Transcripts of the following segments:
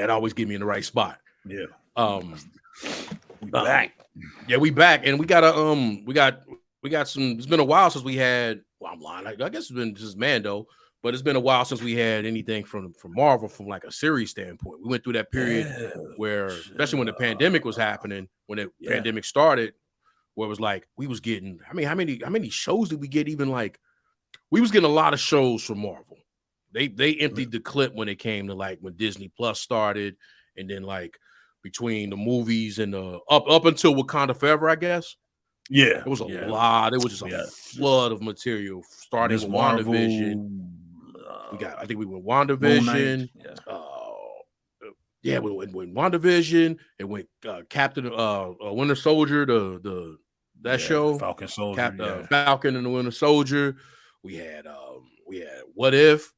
that always get me in the right spot. Yeah. We back. Yeah, we back, and we got some. It's been a while since we had. Well, I'm lying. I guess it's been just Mando, but it's been a while since we had anything from Marvel from like a series standpoint. We went through that period where, especially when the pandemic was happening, when the pandemic started, where it was like we was getting. I mean, how many shows did we get? Even like we was getting a lot of shows from Marvel. They emptied the clip when it came to like when Disney Plus started, and then like between the movies and the up until Wakanda Forever, I guess. Yeah, it was a lot. It was just a flood of material starting with WandaVision. I think we went WandaVision. We went WandaVision. It went Captain Winter Soldier, that show. Falcon Soldier. Falcon and the Winter Soldier. We had What If.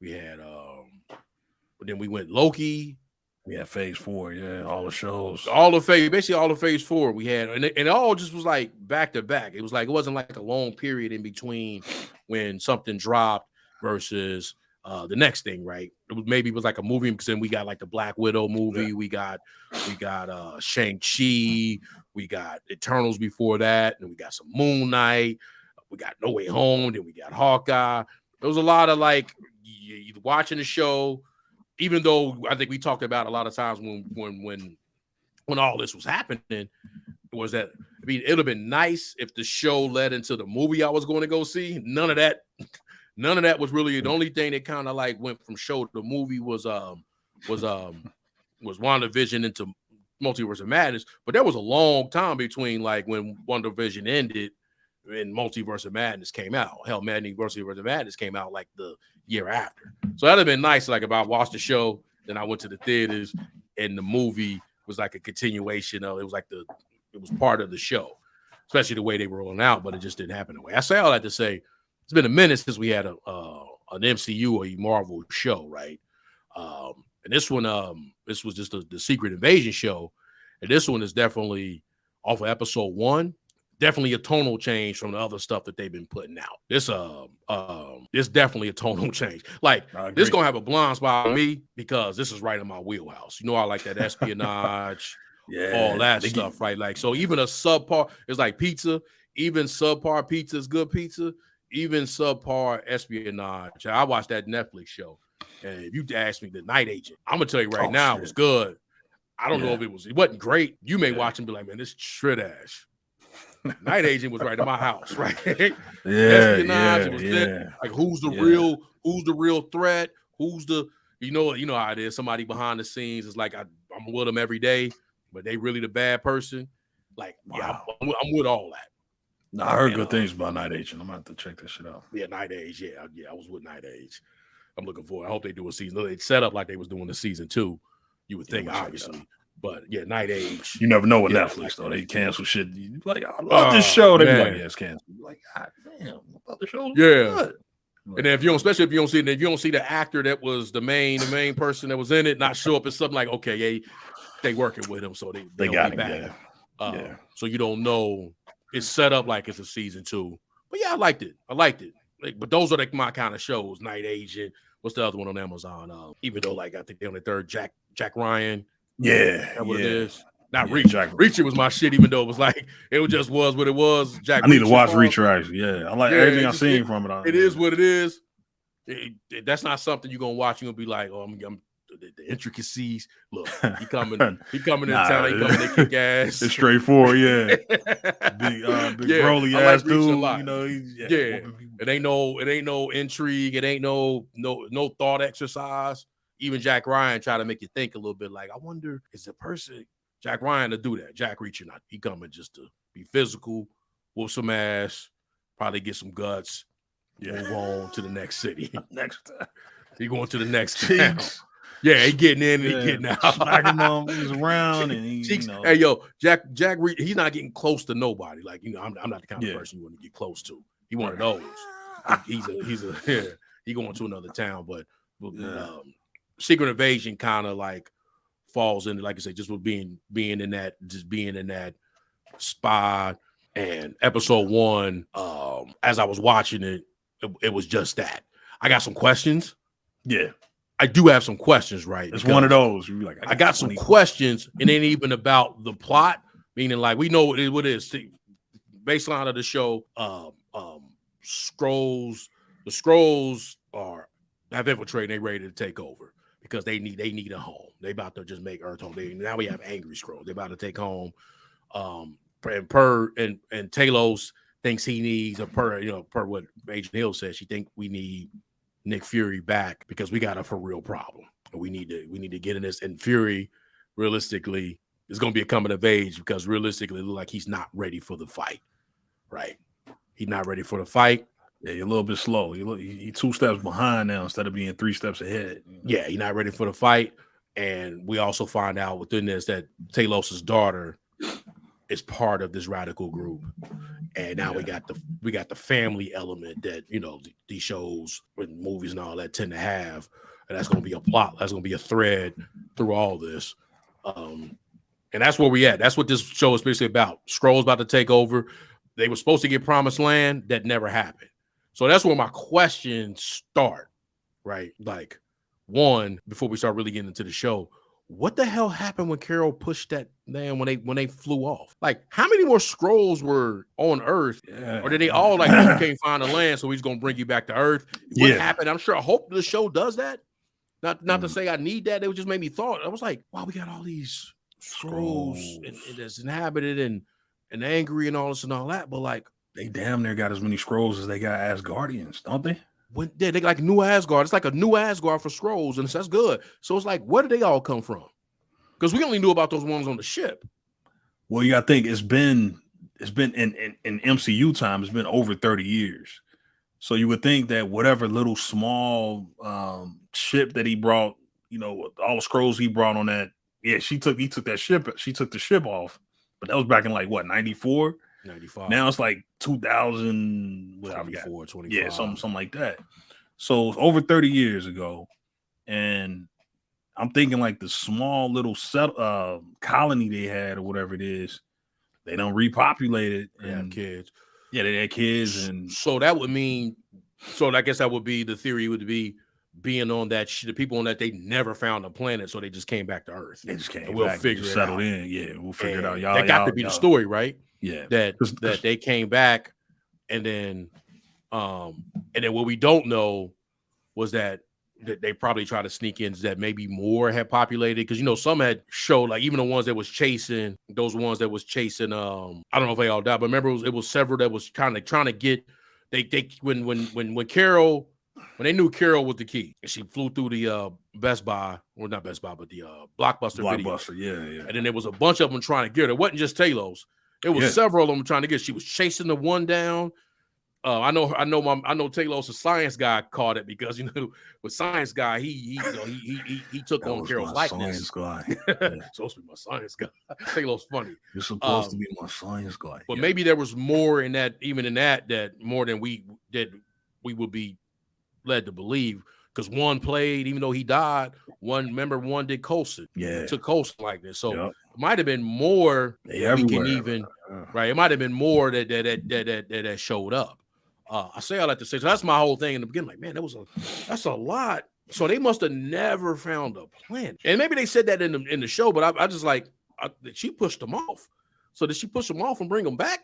We had but then we went Loki. We had Phase 4, all the shows. Basically all of Phase 4 we had, and it all just was like back to back. It was like it wasn't like a long period in between when something dropped versus the next thing, right? It was like a movie, because then we got like the Black Widow movie, we got Shang-Chi, we got Eternals before that, and we got some Moon Knight, we got No Way Home, then we got Hawkeye. There was a lot of like you watching the show. Even though I think we talked about a lot of times when all this was happening, was that it would have been nice if the show led into the movie I was going to go see. None of that was really the only thing that kind of like went from show to the movie was WandaVision into Multiverse of Madness. But there was a long time between like when WandaVision ended and Multiverse of Madness came out. Hell, Multiverse of Madness came out like the year after. So that'd have been nice. Like if I watched the show, then I went to the theaters, and the movie was like a continuation of it was part of the show, especially the way they were rolling out. But it just didn't happen that way. I say all that to say it's been a minute since we had an MCU or a Marvel show, right? And this one, this was just the Secret Invasion show, and this one is definitely off of episode 1. Definitely a tonal change from the other stuff that they've been putting out. This definitely a tonal change. Like this gonna have a blind spot on me because this is right in my wheelhouse. You know, I like that espionage, all that stuff, right? Like, so even a subpar, it's like pizza. Even subpar pizza is good pizza. Even subpar espionage. I watched that Netflix show, and if you ask me, The Night Agent, I'm gonna tell you right now, it was good. I don't know if it wasn't great. You may watch and be like, man, this shit ass. Night Agent was right in my house, right? Espionage, it was there. Like who's the real threat? Who's the you know how it is. Somebody behind the scenes is like I'm with them every day, but they really the bad person. Like, I'm with all that. No, I heard good things about Night Agent. I'm gonna have to check this shit out. Yeah, Night Age. Yeah, I was with Night Age. I'm looking forward. I hope they do a season. They set up like they was doing the season 2. You would think, obviously. But yeah, Night Age. You never know with Netflix though. They cancel shit. You like, I love this show. They be like, yeah, it's canceled. Like, God damn, I thought the show was good. And then if you don't see the actor that was the main person that was in it not show up, it's something like, okay, they working with him, so they got him back. So you don't know. It's set up like it's a season 2. But yeah, I liked it. Like, but those are like my kind of shows. Night Agent. What's the other one on Amazon? Even though like I think they're on the third, Jack Ryan. That's what it is. Not Reacher. Reacher was my shit, even though it was like it just was what it was. I need to watch Reacher actually. Yeah, I like everything I've seen from it. It is what it is. That's not something you're gonna watch. You're gonna be like, oh, I'm the intricacies. Look, he coming in town. He coming to kick ass. It's straightforward, big Broly ass dude. You know, it ain't no intrigue. It ain't no thought exercise. Even Jack Ryan try to make you think a little bit. Like, I wonder, is the person Jack Ryan to do that? Jack Reacher, not he coming just to be physical, whoop some ass, probably get some guts, move on to the next city. He going to the next town. Yeah, he getting in and he getting out. Smacking him, he's around, and he, Hey, yo, Jack, he's not getting close to nobody. Like, you know, I'm not the kind of person you want to get close to. He one of those. He going to another town, but Secret Invasion kind of like falls into, like I said, just with being in that spot. And episode 1, as I was watching it, it was just that. I got some questions. Yeah. I do have some questions, right? It's one of those. You're like, I got some questions, and it ain't even about the plot, meaning like we know what it is. The baseline of the show, Skrulls. The Skrulls have infiltrated. They ready to take over because they need a home. They about to just make Earth home. Now we have angry Skrulls. They about to take home. And Talos thinks he needs per what Agent Hill says. She think we need Nick Fury back because we got a for real problem. We need to get in this. And Fury, realistically, is going to be a coming of age because realistically, it looks like he's not ready for the fight. Right? He's not ready for the fight. Yeah, you're a little bit slow. He's 2 steps behind now instead of being 3 steps ahead. Yeah, he's not ready for the fight. And we also find out within this that Talos's daughter is part of this radical group. And now we got the family element that these shows and movies and all that tend to have, and that's going to be a plot. That's going to be a thread through all this, and that's where we at. That's what this show is basically about. Skrulls about to take over. They were supposed to get Promised Land. That never happened. So that's where my questions start. Right, like one before we start really getting into the show. What the hell happened when Carol pushed that man when they flew off? Like, how many more Skrulls were on Earth? Yeah. Or did they all like, you can't find the land, so he's gonna bring you back to Earth? What happened? I hope the show does that. Not to say I need that. It just made me thought. I was like, wow, we got all these Skrulls and that's inhabited and angry and all this and all that. But like, they damn near got as many Skrulls as they got Asgardians, don't they? They like New Asgard. It's like a new Asgard for Skrulls, and that's good. So it's like, where did they all come from? Because we only knew about those ones on the ship. Well, you got to think it's been in MCU time. It's been over 30 years. So you would think that whatever little small ship that he brought, all the Skrulls he brought on that. Yeah, he took that ship. She took the ship off, but that was back in like what 94. 95. Now it's like 2000, 24, 25. Yeah, something like that. So over 30 years ago, and I'm thinking like the small little colony they had or whatever it is, they don't repopulate it. They have kids. Yeah, they had kids, and so that would mean. So I guess that would be the theory would be being on that. The people on that they never found a planet, so they just came back to Earth. They just came. We'll back figure it settled out. in. Yeah, we'll figure it out. Y'all, that got to be the story, right? Yeah, that they came back, and then what we don't know was that they probably try to sneak in that maybe more had populated because some had showed like even the ones that was chasing I don't know if they all died, but remember it was several that was kind of trying to get when Carol. When they knew Carol was the key, and she flew through the Best Buy, or not Best Buy, but the Blockbuster video. Yeah. And then there was a bunch of them trying to get her. It wasn't just Talos. It was several of them trying to get her. She was chasing the one down. I know Talos, a science guy, caught it because with Science Guy, he took on Carol's likeness. Science guy. Supposed to be my science guy. Talos funny. You're supposed to be my science guy. But maybe there was more in that, even in that more than we would be led to believe, because one played, even though he died, one did Coulson. Yeah. Took Coulson like this. So it might have been more we can even right. It might have been more that showed up. I say all that to say, so that's my whole thing in the beginning. Like, man, that's a lot. So they must have never found a planet. And maybe they said that in the show, but I just she pushed them off. So did she push them off and bring them back?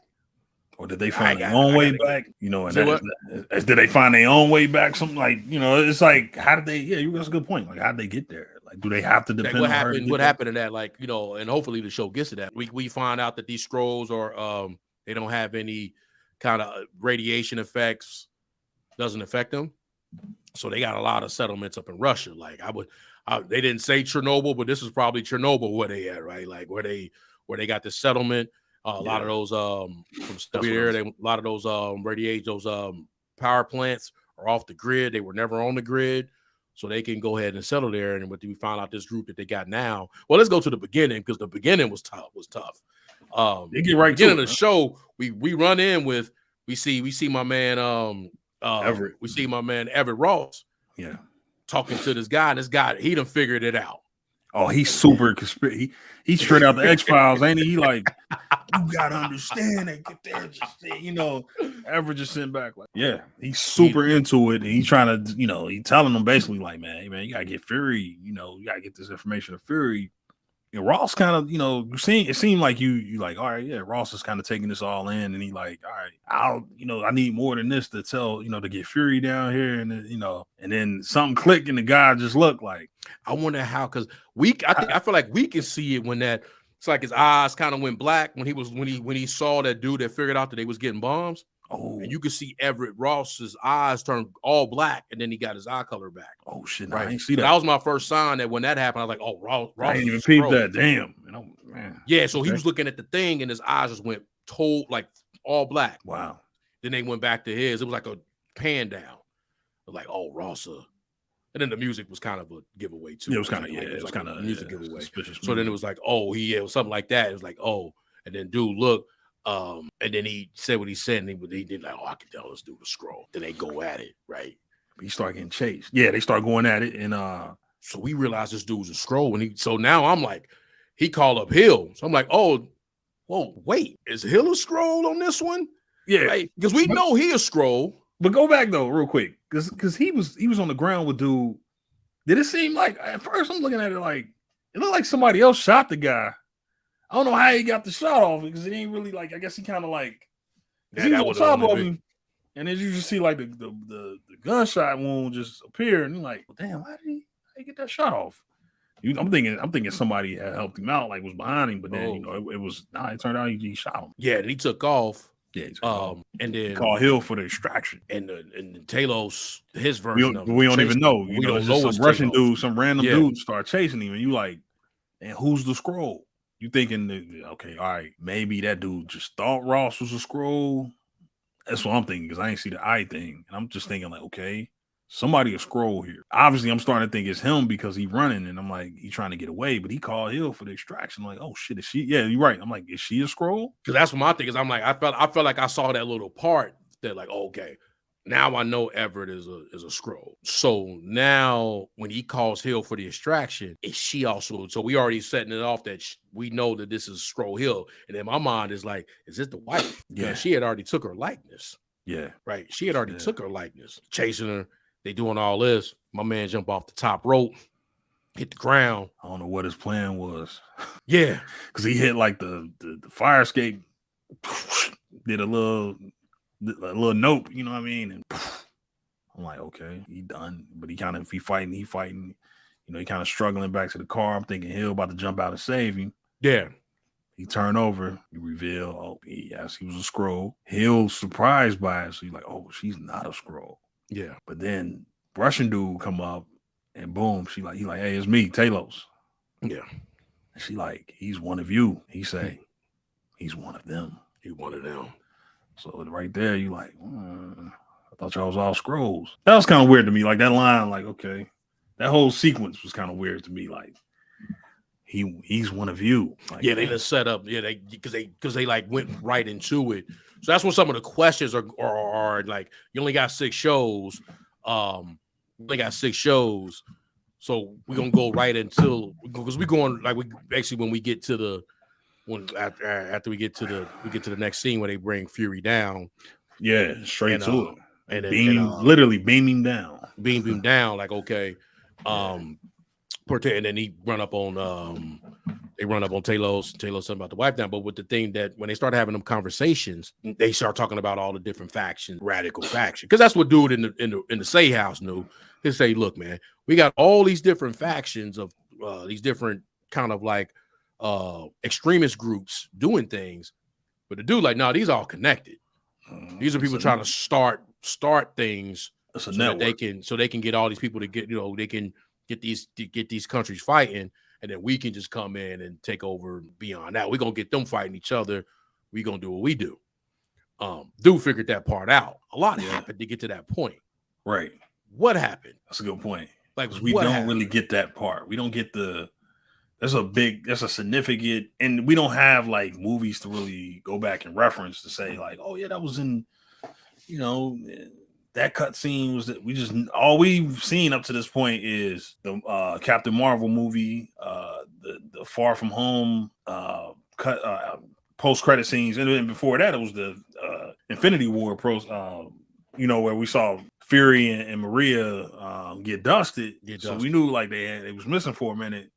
Or did they find their own way back? Did they find their own way back? Something like, it's like, how did they? Yeah, that's a good point. Like, how did they get there? Like, do they have to depend on her? What happened to that? Like, and hopefully the show gets to that. We find out that these Skrulls are they don't have any kind of radiation effects. Doesn't affect them. So they got a lot of settlements up in Russia. Like they didn't say Chernobyl, but this is probably Chernobyl where they at, right? Like where they got this settlement. A lot of those from Soviet era, a lot of those radiation, those power plants are off the grid. They were never on the grid, so they can go ahead and settle there. And what we found out this group that they got now. Well, let's go to the beginning because the beginning was tough. They get right to the show. We run in with we see my man Everett. We see my man Everett Ross. Yeah, talking to this guy, and this guy he done figured it out. Oh, he's super conspiracy. He's straight out the X-Files, ain't he? He like, you gotta understand that. Get there, just ever just sitting back like, yeah, he's super into it, and he's trying to, he telling them basically like, man, hey, man, you gotta get Fury, you gotta get this information to Fury. And Ross kind of, it seemed like you like, all right, yeah, Ross is kind of taking this all in, and he like, all right, I need more than this to tell, to get Fury down here, and and then something clicked, and the guy just looked like. I wonder how, because I feel like we can see it when it's like his eyes kind of went black when he saw that dude that figured out that they was getting bombs. Oh, and you could see Everett Ross's eyes turn all black, and then he got his eye color back. Oh shit! Right? I didn't see that. That was my first sign that when that happened, I was like, "Oh, Ross!" I didn't even peep that. Damn, man. Yeah, so he was looking at the thing, and his eyes just went like all black. Wow. Then they went back to his. It was like a pan down. Like, oh, Ross. And then the music was kind of a giveaway too. Yeah, it was kind of it was kind of music giveaway. So then it was like, oh, it was something like that. It was like, oh, and then dude, look. And then he said what he said, and he did like, oh, I can tell this dude a scroll. Then they go at it, right? He start getting chased. Yeah, they start going at it, and so we realized this dude was a scroll, and so now I'm like, he called up Hill. So I'm like, oh, whoa, wait, is Hill a scroll on this one? Yeah, right? Because we know he a scroll. But go back though, real quick, because he was on the ground with dude. Did it seem like at first I'm looking at it like it looked like somebody else shot the guy? I don't know how he got the shot off because it ain't really like. I guess he kind of like he was on top of him, and then you just see like the gunshot wound just appear, and you're like, well, damn, how did he get that shot off? I'm thinking somebody had helped him out, like was behind him, but then it was it turned out he shot him. Yeah, and he took off. Yeah, and then call Hill for the extraction, and Talos, his version of we don't even know. We don't know. Some Russian dude, some random dude start chasing him, and you like, and who's the scroll? You thinking, okay, all right, maybe that dude just thought Ross was a scroll. That's what I'm thinking because I ain't see the eye thing, and I'm just thinking like, okay, somebody a scroll here. Obviously, I'm starting to think it's him because he's running, and I'm like, he's trying to get away, but he called Hill for the extraction. I'm like, oh shit, is she? Yeah, you're right. I'm like, is she a scroll? Because that's what my thing is. I'm like, I felt like I saw that little part that like, okay, now I know Everett is a scroll. So now when he calls Hill for the extraction, is she also? So we already setting it off that we know that this is Scroll Hill, and then my mind is like, is this the wife? Yeah, she had already took her likeness. Yeah, right. She had already took her likeness, chasing her. They doing all this. My man jump off the top rope, hit the ground. I don't know what his plan was. Yeah, because he hit like the fire escape, did a little nope, you know what I mean? And I'm like, okay, he done. But he fighting, he kind of struggling back to the car. I'm thinking Hill about to jump out and save him. Yeah. He turned over, you reveal, oh, yes, he was a scroll. Hill's surprised by it. So he's like, oh, she's not a scroll. Yeah. But then Russian dude come up and boom, he like, hey, it's me, Talos. Yeah. And she like, he's one of you. He say, he's one of them. He one of them. So right there, you like, I thought y'all was all scrolls. That was kind of weird to me. Like that line, like, okay. That whole sequence was kind of weird to me. Like, he's one of you. Like, yeah, they just set up. Yeah, because they like went right into it. So that's when some of the questions are like, you only got 6 shows. So we're gonna go right until because we're going like we actually when we get to the after we get to the next scene where they bring Fury down. Yeah, straight to it. And then literally beaming down. Beam him down, like okay. And then he run up on Talos. Talos something about the wipe down. But with the thing that when they start having them conversations, they start talking about all the different factions, radical faction. Because that's what dude in the Say House knew. They say, look, man, we got all these different factions of these different kind of like extremist groups doing things. But the dude like, no, these are all connected. These are people trying to start things so that they can get all these people to get, they can get these countries fighting, and then we can just come in and take over beyond that. We're gonna get them fighting each other. We're gonna do what we do. Dude figured that part out. A lot happened to get to that point. Right. What happened? That's a good point. Like we don't really get that part. We don't get that's a significant, and we don't have like movies to really go back and reference to say like, oh yeah, that was in, that cut scene was that all we've seen up to this point is the Captain Marvel movie, the Far From Home post credit scenes, and then before that, it was the Infinity War where we saw Fury and Maria get dusted. So we knew like they was missing for a minute.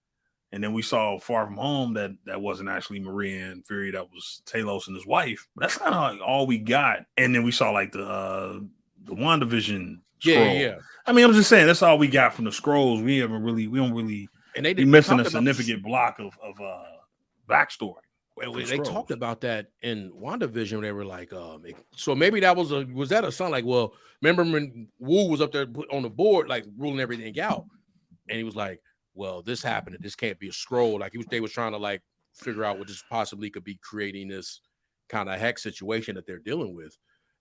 And then we saw Far From Home that wasn't actually Maria and Fury, that was Talos and his wife. But that's kind of like all we got. And then we saw like the WandaVision scroll. Yeah. I mean, I'm just saying that's all we got from the scrolls. We don't really and they missing a significant block of backstory. Well, they talked about that in WandaVision. They were like, so maybe that was that a sign? Like, well, remember when Wu was up there on the board, like ruling everything out, and he was like, well, this happened, and this can't be a scroll. Like they was trying to like figure out what this possibly could be, creating this kind of hex situation that they're dealing with,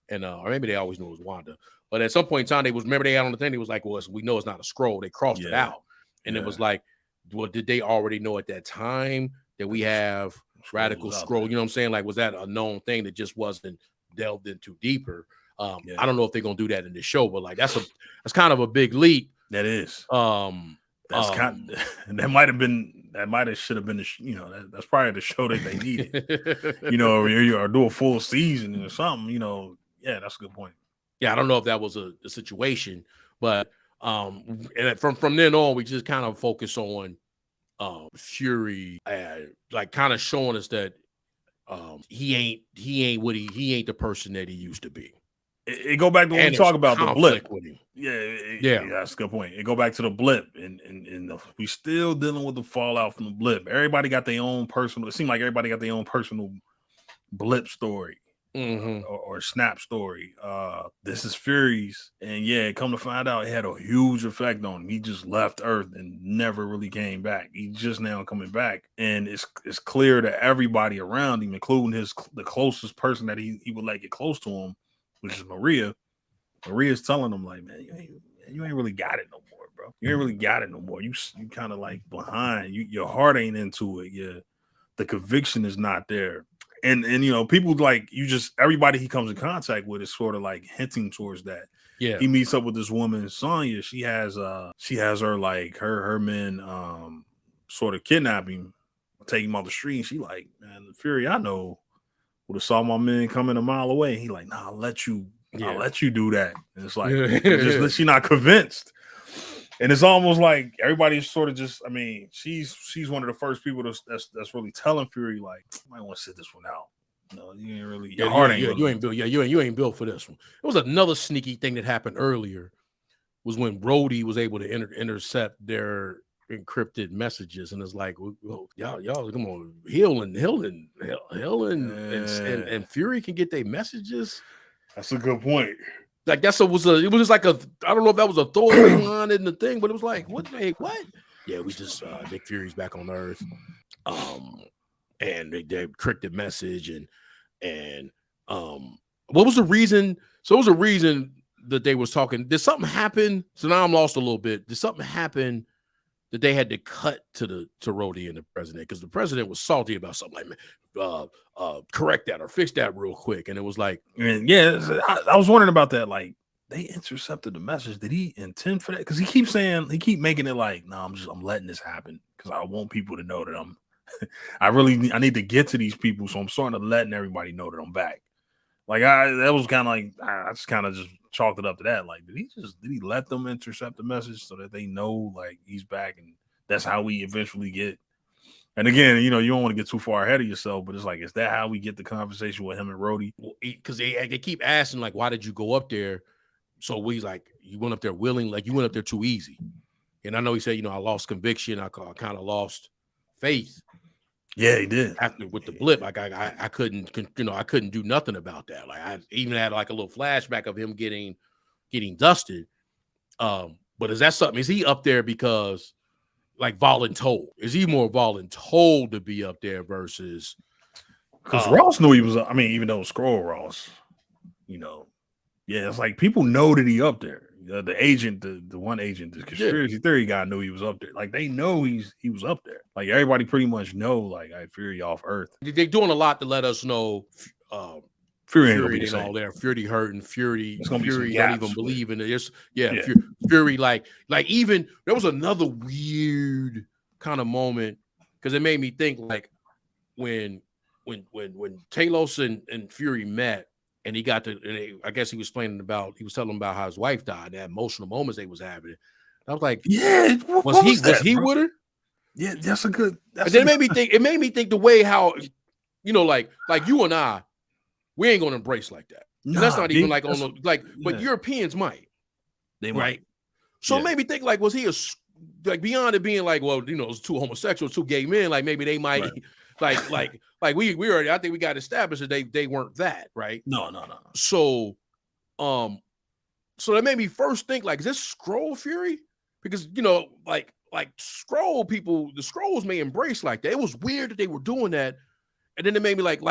and or maybe they always knew it was Wanda. But at some point in time, they had on the thing. It was like, well, we know it's not a scroll. They crossed it out, and it was like, well, did they already know at that time that we have radical scroll? You know what I'm saying? Like, was that a known thing that just wasn't delved into deeper? I don't know if they're gonna do that in this show, but like that's kind of a big leap. That is. That's that might have should have been that's probably the show that they needed. Or do a full season or something. That's a good point. Yeah, I don't know if that was a situation, but and from then on, we just kind of focus on Fury, like kind of showing us that he ain't the person that he used to be. It go back to when we talk about the blip. Yeah, that's a good point. It go back to the blip, and we still dealing with the fallout from the blip. Everybody got their own personal. It seemed like everybody got their own personal blip story or snap story. This is Fury's, and come to find out, it had a huge effect on him. He just left Earth and never really came back. He's just now coming back, and it's clear to everybody around him, including the closest person that he would let get close to him, which is Maria. Maria's telling him, like, man, you ain't really got it no more, bro. You ain't really got it no more. You kind of like behind. Your heart ain't into it. The conviction is not there. And people like everybody he comes in contact with is sort of like hinting towards that. Yeah. He meets up with this woman, Sonya. She has her like her men sort of kidnap him, take him off the street. And she like, man, the Fury I know would have saw my men coming a mile away. He like, nah, I'll let you do that. And it's like, she's not convinced. And it's almost like everybody's sort of just, I mean, she's one of the first people that's really telling Fury, like, I might want to sit this one out. No, you ain't really, your heart ain't you ain't built. Yeah, you ain't built for this one. It was another sneaky thing that happened earlier, was when Rhodey was able to intercept their encrypted messages, and it's like, well, y'all come on, Hill and Fury can get their messages. That's a good point. Like it was just like I don't know if that was a throwaway line in the thing, but it was like, what? Yeah, we just Nick Fury's back on Earth, and they encrypted message, and what was the reason? So it was a reason that they was talking. Did something happen? So now I'm lost a little bit. Did something happen that they had to cut to Rhodey and the president, because the president was salty about something, like, correct that or fix that real quick, and it was like, I was wondering about that. Like, they intercepted the message. Did he intend for that? Because he keep making it like, no, I'm letting this happen because I want people to know that I need to get to these people, so I'm sort of letting everybody know that I'm back. Like, that was kind of like, I just kind of just chalked it up to that. Like, did he let them intercept the message so that they know, like, he's back, and that's how we eventually get. And again, you don't want to get too far ahead of yourself, but it's like, is that how we get the conversation with him and Rhodey? Because they keep asking, like, why did you go up there? So we like, you went up there willing, like you went up there too easy. And I know he said, I lost conviction, I kind of lost faith. Yeah, he did. After with the blip, like I couldn't do nothing about that. Like, I even had like a little flashback of him getting dusted. But is that something? Is he up there because like voluntold? Is he more voluntold to be up there versus? Because Ross knew he was. I mean, even though Skrull Ross, it's like people know that he up there. The agent, the one agent, the conspiracy theory guy knew he was up there. Like, they know he was up there. Like, everybody pretty much know, like, I Fury off Earth. They're doing a lot to let us know Fury ain't all there. Fury hurting. Fury don't even believe in it. Fury like even there was another weird kind of moment because it made me think like when Talos and Fury met, and he got to, I guess he was telling him about how his wife died, the emotional moments they was having. I was like, yeah, was he with her? Yeah, that's a good. And then it made me think the way how, like you and I, we ain't gonna embrace like that. Nah, that's not even like on the like, but Europeans might. They might. Right? So it made me think like, was he like beyond it being like, well, it's two homosexuals, two gay men, like maybe they might like we already, I think we got established that they weren't that, right? No. So that made me first think like, is this Skrull Fury? Because like Skrull people, the Skrulls may embrace like that. It was weird that they were doing that, and then it made me like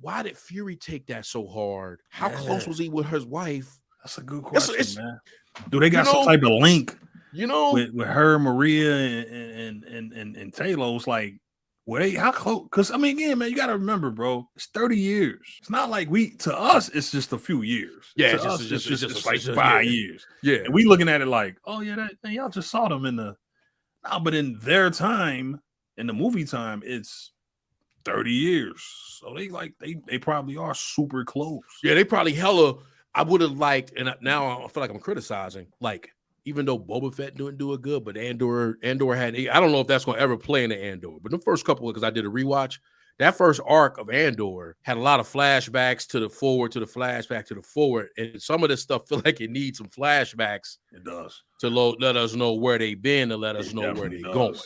why did Fury take that so hard? How close was he with his wife? That's a good question, man. Do they got some type of link? With her, Maria, and Talos, like, were they how close? Because I mean, again, man, you got to remember, bro, it's 30 years. It's not like to us, it's just a few years. Yeah, it's just like 5 years. Yeah, and we looking at it like, oh yeah, y'all just saw them but in their time, in the movie time, it's 30 years. So they probably are super close. Yeah, they probably hella. I would have liked, and now I feel like I'm criticizing, like, even though Boba Fett didn't do it good, but Andor had, I don't know if that's going to ever play in the Andor, but the first couple, because I did a rewatch, that first arc of Andor had a lot of flashbacks to the forward, to the flashback, to the forward, and some of this stuff feel like it needs some flashbacks. It does. To let us know where they've been, to let us know where they're going.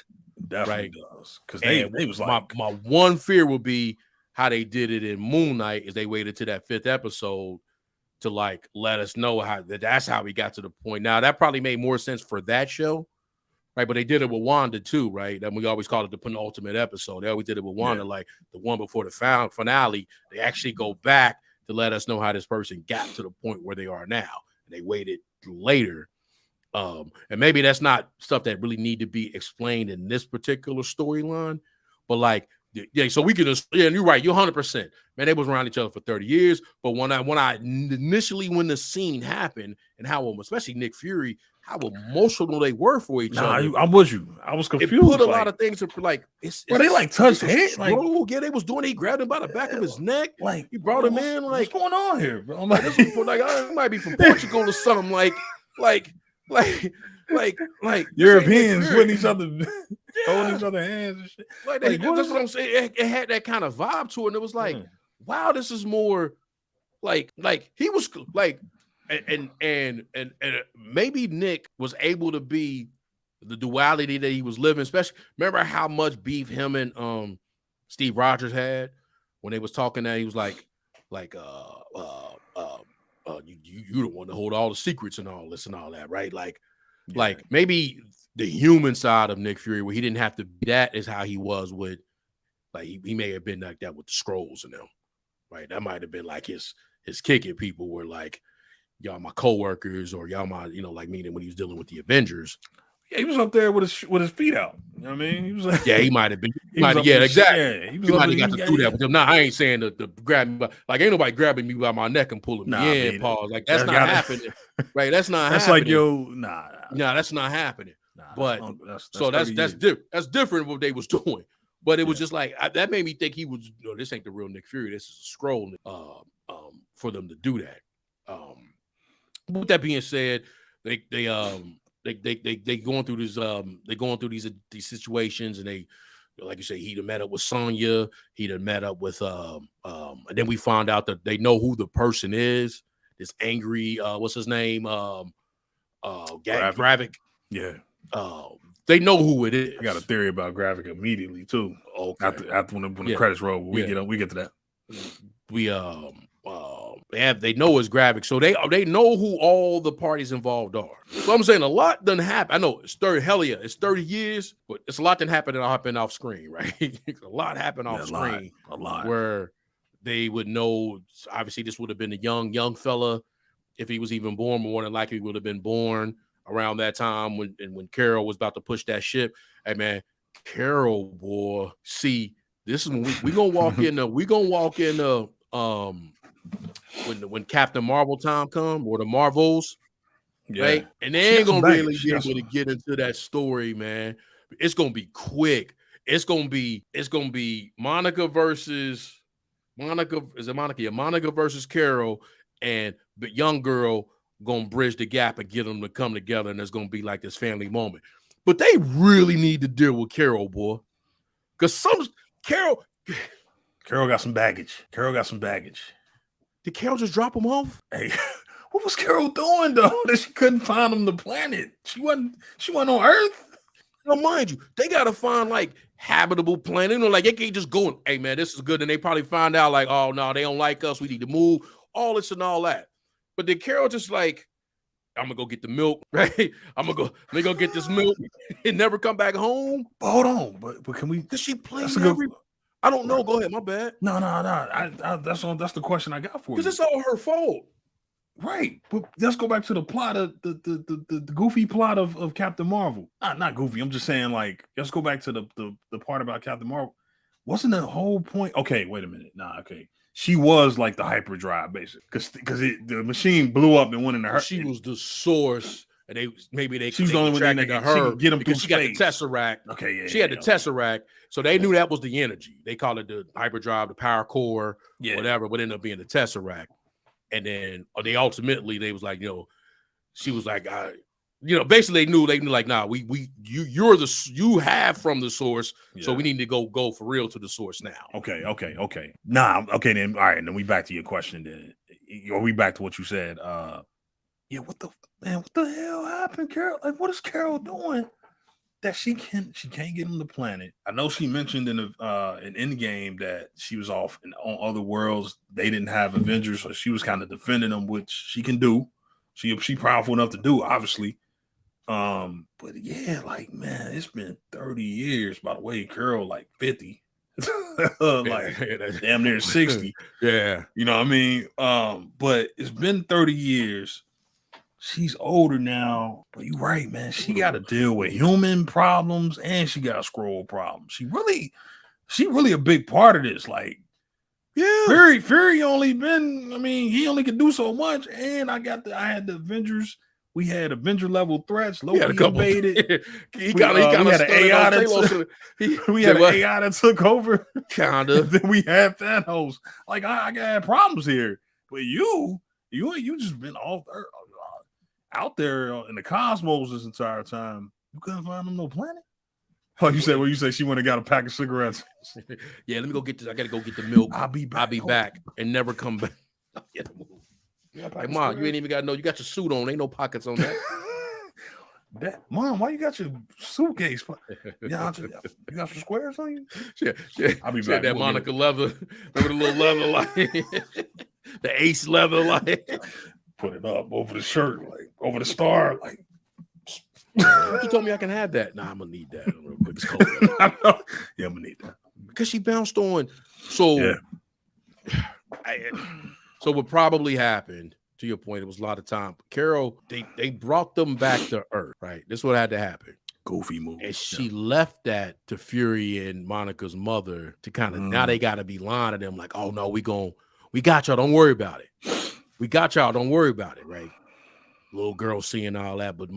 Definitely does. Because they was like, my one fear would be how they did it in Moon Knight is they waited to that 5th episode to like let us know that's how we got to the point. Now that probably made more sense for that show, right? But they did it with Wanda too, right? And we always call it the penultimate episode. They always did it with Wanda, like the one before the finale. They actually go back to let us know how this person got to the point where they are now. And they waited later. And maybe that's not stuff that really need to be explained in this particular storyline, but like, yeah, so we could just, and you're right, you're 100%. Man, they was around each other for 30 years. But when the scene happened, and how, especially Nick Fury, how emotional they were for each other. I'm with you. I was confused. It put a lot of things to like. They like touched hands. Like, yeah, they was doing. He grabbed him by the back of his neck. Like he brought him in. Like, what's going on here, bro? I'm like, this might be from Portugal or something. Like Europeans putting each other. Holding each other hands and shit. That's what I'm saying. It had that kind of vibe to it. And it was like, wow, this is more like he was like, and maybe Nick was able to be the duality that he was living, especially remember how much beef him and Steve Rogers had when they was talking that he was like you don't want to hold all the secrets and all this and all that, right? Like maybe the human side of Nick Fury, where he didn't have to be that, is how he was with, like, he may have been like that with the Skrulls and them, right? That might have been like his kicking people were like, y'all my coworkers, or y'all my, like meaning when he was dealing with the Avengers. Yeah, he was up there with his feet out. You know what I mean? He was like, yeah, he might have been. Exactly. Yeah, he might have got to do that with them. Now, I ain't saying to grab me, like, ain't nobody grabbing me by my neck and pulling me in. Pause. Like, that's not happening, right? That's not. That's happening. Like, yo, nah, that's not happening. But that's that's different what they was doing. But it was just like that made me think he was. This ain't the real Nick Fury. This is a Skrull. For them to do that. With that being said, they going through this these situations, and they, like you say, he done met up with Sonya, he done met up with and then we found out that they know who the person is, this angry what's his name, Gravik. Yeah. They know who it is. I got a theory about Gravik immediately too. Okay. After when the credits roll, we get to that. We they know it's Gravik, so they know who all the parties involved are. So I'm saying a lot doesn't happen. I know it's 30 years, but it's a lot that happened off screen, right? A lot happened off screen. A lot. Where they would know. Obviously, this would have been a young fella, if he was even born. More than likely, he would have been born around that time when Carol was about to push that ship. Hey man, Carol, boy, see, this is when we gonna walk in. When Captain Marvel time come, or the Marvels, right? And they ain't gonna really be able to get into that story, man. It's gonna be quick. it's gonna be Monica versus Monica. Is it Monica? Yeah, Monica versus Carol, and the young girl gonna bridge the gap and get them to come together, and there's gonna be like this family moment. But they really need to deal with Carol, boy, because Carol got some baggage. Did Carol just drop him off? Hey, what was Carol doing though? That she couldn't find him the planet. She wasn't on Earth. Now, mind you, they gotta find like habitable planet. You know, like they can't just go and, hey man, this is good. And they probably find out like, oh no, they don't like us. We need to move. All this and all that. But then Carol just like, I'm gonna go get the milk, right? Let me go get this milk and never come back home. But hold on, but can we? Cause she played every. I don't know. Go ahead. My bad. No. That's the question I got for you. Because it's all her fault. Right. But let's go back to the plot of the goofy plot of Captain Marvel. Not goofy. I'm just saying, like, let's go back to the part about Captain Marvel. Wasn't the whole point? Okay, wait a minute. Okay. She was like the hyperdrive, basically. Because the machine blew up and went into her. She was the source. And she's the only one that could get them because she got the Tesseract. Okay, yeah. She had the Tesseract, so they knew that was the energy. They call it the hyperdrive, the power core, whatever, but ended up being the Tesseract. And then they was like, she was like, basically they knew like, nah, you have from the source, so we need to go for real to the source now. Okay. Nah, okay then. All right, and then we back to your question. Then, or we back to what you said. What the hell happened, Carol? Like, what is Carol doing that she can't get on the planet? I know she mentioned in Endgame that she was off on other worlds. They didn't have Avengers, so she was kind of defending them, which she can do. She powerful enough to do, obviously. But yeah, like, man, it's been 30 years. By the way, Carol like 50, like damn near 60. Yeah, you know what I mean. But it's been 30 years. She's older now, but you're right, man. She got to deal with human problems and she got Skrull problems. She really a big part of this. Like, yeah, Fury only been. I mean, he only could do so much. And I had the Avengers. We had Avenger level threats. Loki invaded. We had an AI that took over. Kinda. Then we had Thanos. Like, I got problems here. But you just been out there in the cosmos this entire time. You couldn't find them no planet. Oh, you said she went and got a pack of cigarettes. Yeah, let me go get this. I gotta go get the milk. I'll be back and never come back. Like, Mom, you ain't even got you got your suit on. Ain't no pockets on that. Mom, why you got your suitcase? You got some squares on you? Yeah. I'll be back. That Monica leather. Remember the little leather, like the Ace leather, like. Put it up over the shirt, like over the star, like. You told me I can have that. Nah, I'm gonna need that real quick. It's cold. Yeah, I'm gonna need that because she bounced on. So, so what probably happened? To your point, it was a lot of time. Carol, they brought them back to Earth, right? This is what had to happen. Goofy move. And she left that to Fury and Monica's mother to kind of now they got to be lying to them like, oh no, we got y'all. Don't worry about it. We got y'all. Don't worry about it, right? Little girl seeing all that, but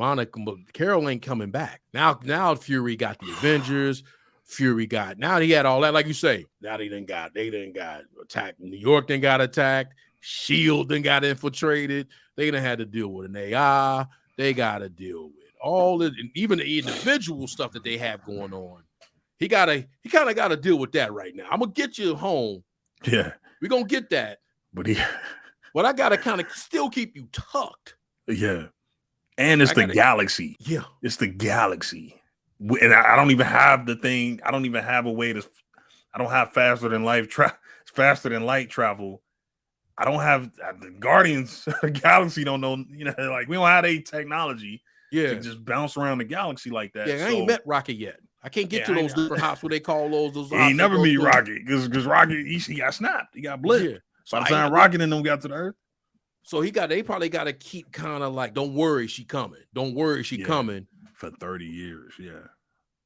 Carol ain't coming back. Now Fury got the Avengers. Now he had all that, like you say. Now they done got attacked. New York then got attacked. SHIELD then got infiltrated. They done had to deal with an AI. They got to deal with all it, and even the individual stuff that they have going on. He kind of got to deal with that right now. I'm gonna get you home. Yeah, we're gonna get that. But I gotta kind of still keep you tucked. Yeah. And it's the galaxy. Yeah. It's the galaxy. And I don't even have the thing. I don't even have a way to. I don't have faster than light travel. I don't have the Guardians of the Galaxy. Don't know. Like we don't have a technology. Yeah. To just bounce around the galaxy like that. Yeah, I ain't met Rocket yet. I can't get to those different hops. What they call those. He ain't never meet Rocket because Rocket he got snapped. He got blipped. Yeah. So by the time Rocket and them got to the Earth. So they probably got to keep kind of like, don't worry, she coming. Don't worry, she coming. For 30 years, yeah.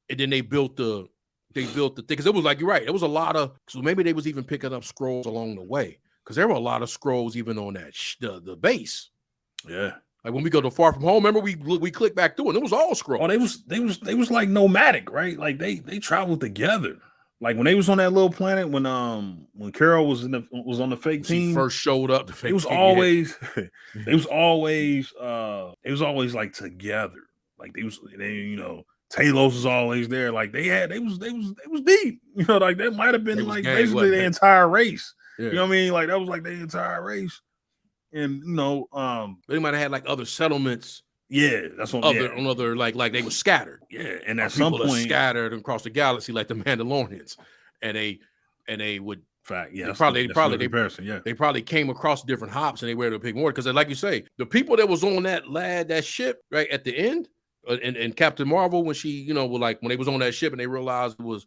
And then they built the thing, because it was like, you're right, it was a lot of, so maybe they was even picking up Skrulls along the way, because there were a lot of Skrulls even on that, the base. Yeah. Like when we go to Far From Home, remember we clicked back through and it was all Skrulls. Oh, they was like nomadic, right? Like they traveled together. Like when they was on that little planet, when Carol was on the fake team, she first showed up. It was always they was always like together. Like Talos was always there. Like they was deep. You know, like that might have been like basically the entire race. Yeah. You know what I mean? Like that was like the entire race. And they might have had like other settlements. Yeah, that's what on other like they were scattered. Yeah, and at some point scattered across the galaxy like the Mandalorians, and they would fact. Yeah, they probably came across different hops and they were able to pick more because, like you say, the people that was on that ship right at the end, and Captain Marvel when she when they was on that ship and they realized it was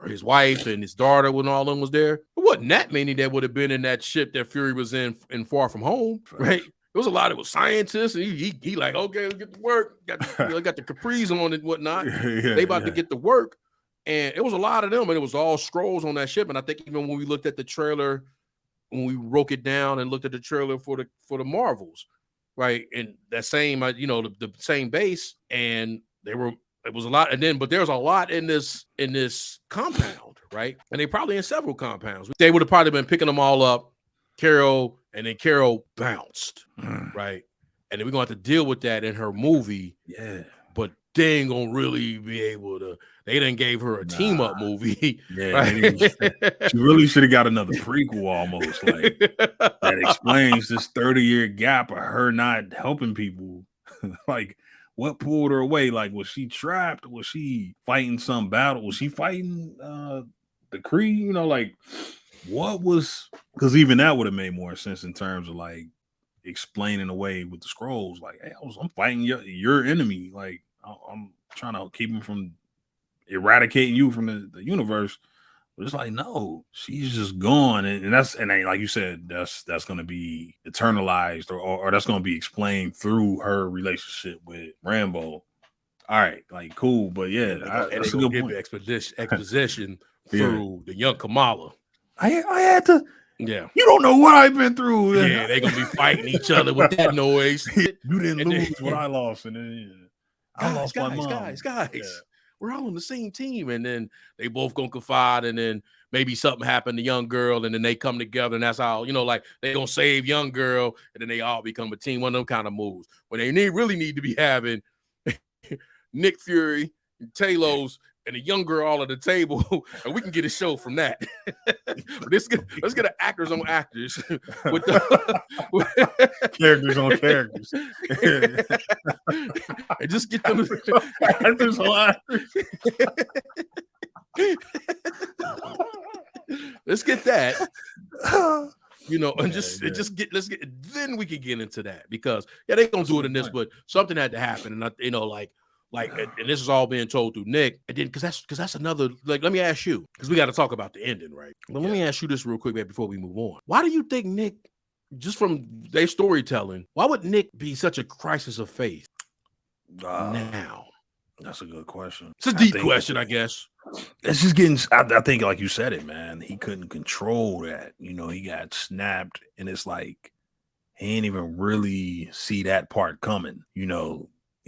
his wife and his daughter when all of them was there. It wasn't that many that would have been in that ship that Fury was in Far From Home, right? There was a lot of scientists, and he like, okay, let's get to work. Got the capris on and whatnot. They about to get to work, and it was a lot of them, and it was all Skrulls on that ship. And I think even when we looked at the trailer, when we broke it down and looked at the trailer for the Marvels, right, and that same the same base, and it was a lot, but there's a lot in this compound, right? And they probably in several compounds. They would have probably been picking them all up. Carol bounced, right? And then we're going to have to deal with that in her movie. Yeah. But they ain't going to really be able to. They done gave her a team-up movie. Yeah. Right? She really should have got another prequel almost. Like that explains this 30-year gap of her not helping people. Like, what pulled her away? Like, was she trapped? Was she fighting some battle? Was she fighting the Kree? Like, what was, because even that would have made more sense in terms of like explaining away with the Skrulls. Like, hey, I'm fighting your enemy. Like, I'm trying to keep him from eradicating you from the universe. But it's like, no, she's just gone, and like you said, that's going to be eternalized, or that's going to be explained through her relationship with Rambo. All right, like cool, but yeah, that's a good point. Exposition through the young Kamala. I had to. Yeah, you don't know what I've been through. Yeah, they're gonna be fighting each other with that noise. You didn't lose what I lost, and then I lost my mom. Guys. Yeah. We're all on the same team, and then they both gonna confide, and then maybe something happened to young girl, and then they come together, and that's how like they gonna save young girl, and then they all become a team. One of them kind of moves when they really need to be having Nick Fury, and Talos, and a young girl all at the table, and we can get a show from that. let's get an actors on actors with characters on characters, and just get them actors on actors. Let's get that. And then we can get into that because they gonna do it in this, but something had to happen, and and this is all being told through Nick. And then because that's another, like, let me ask you, because we got to talk about the ending, right? But let me ask you this real quick before we move on. Why do you think Nick, just from their storytelling, why would Nick be such a crisis of faith now? That's a good question. It's a deep question, I guess. It's just getting, I think, like you said it, man, he couldn't control that. He got snapped, and it's like he ain't even really see that part coming.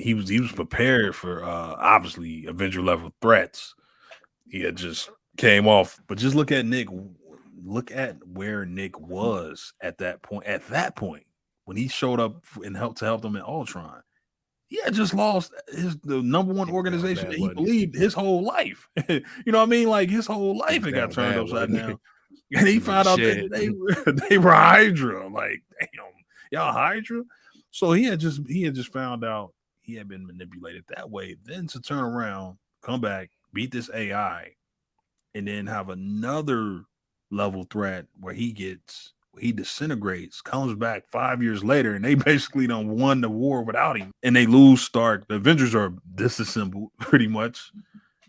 He was prepared for obviously Avenger level threats. He had just came off, but just look at Nick. Look at where Nick was at that point. At that point, when he showed up and helped them in Ultron, he had just lost the number one organization that he believed his whole life. You know what I mean? Like his whole life it got turned upside down, and he found out that they were Hydra. Like, damn, y'all Hydra. So he had just found out he had been manipulated that way. Then to turn around, come back, beat this AI, and then have another level threat where he disintegrates, comes back 5 years later, and they basically done won the war without him. And they lose Stark. The Avengers are disassembled pretty much.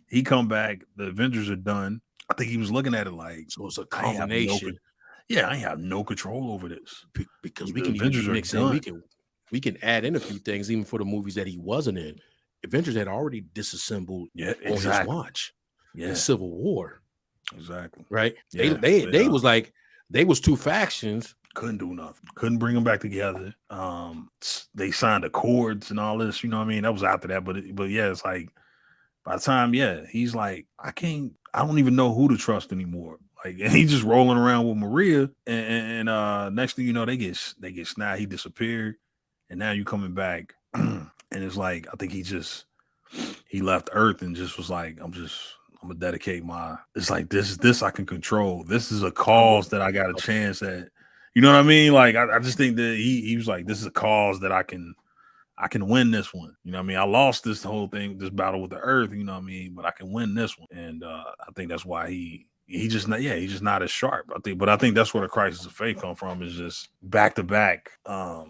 He come back, the Avengers are done. I think he was looking at it like, so it's a combination. I have no control over this. Because we can Avengers even mix in. We can add in a few things, even for the movies that he wasn't in. Avengers had already disassembled on his watch. In Civil War. Exactly. Right? They was like, they was two factions Couldn't do nothing. Couldn't bring them back together. They signed accords and all this. You know what I mean? That was after that. But yeah, it's like by the time, yeah, he's like, I don't even know who to trust anymore. Like, and he's just rolling around with Maria, and next thing you know, they get snapped. He disappeared, and now you coming back, and it's like I think he left Earth and just was like, I'm gonna dedicate it's like this I can control. This is a cause that I got a chance at. You know what I mean? Like I just think that he was like, this is a cause that I can win this one. You know what I mean? I lost this whole thing, this battle with the Earth, you know what I mean? But I can win this one. And I think that's why he's just not as sharp. I think that's where the crisis of faith come from, is just back to back.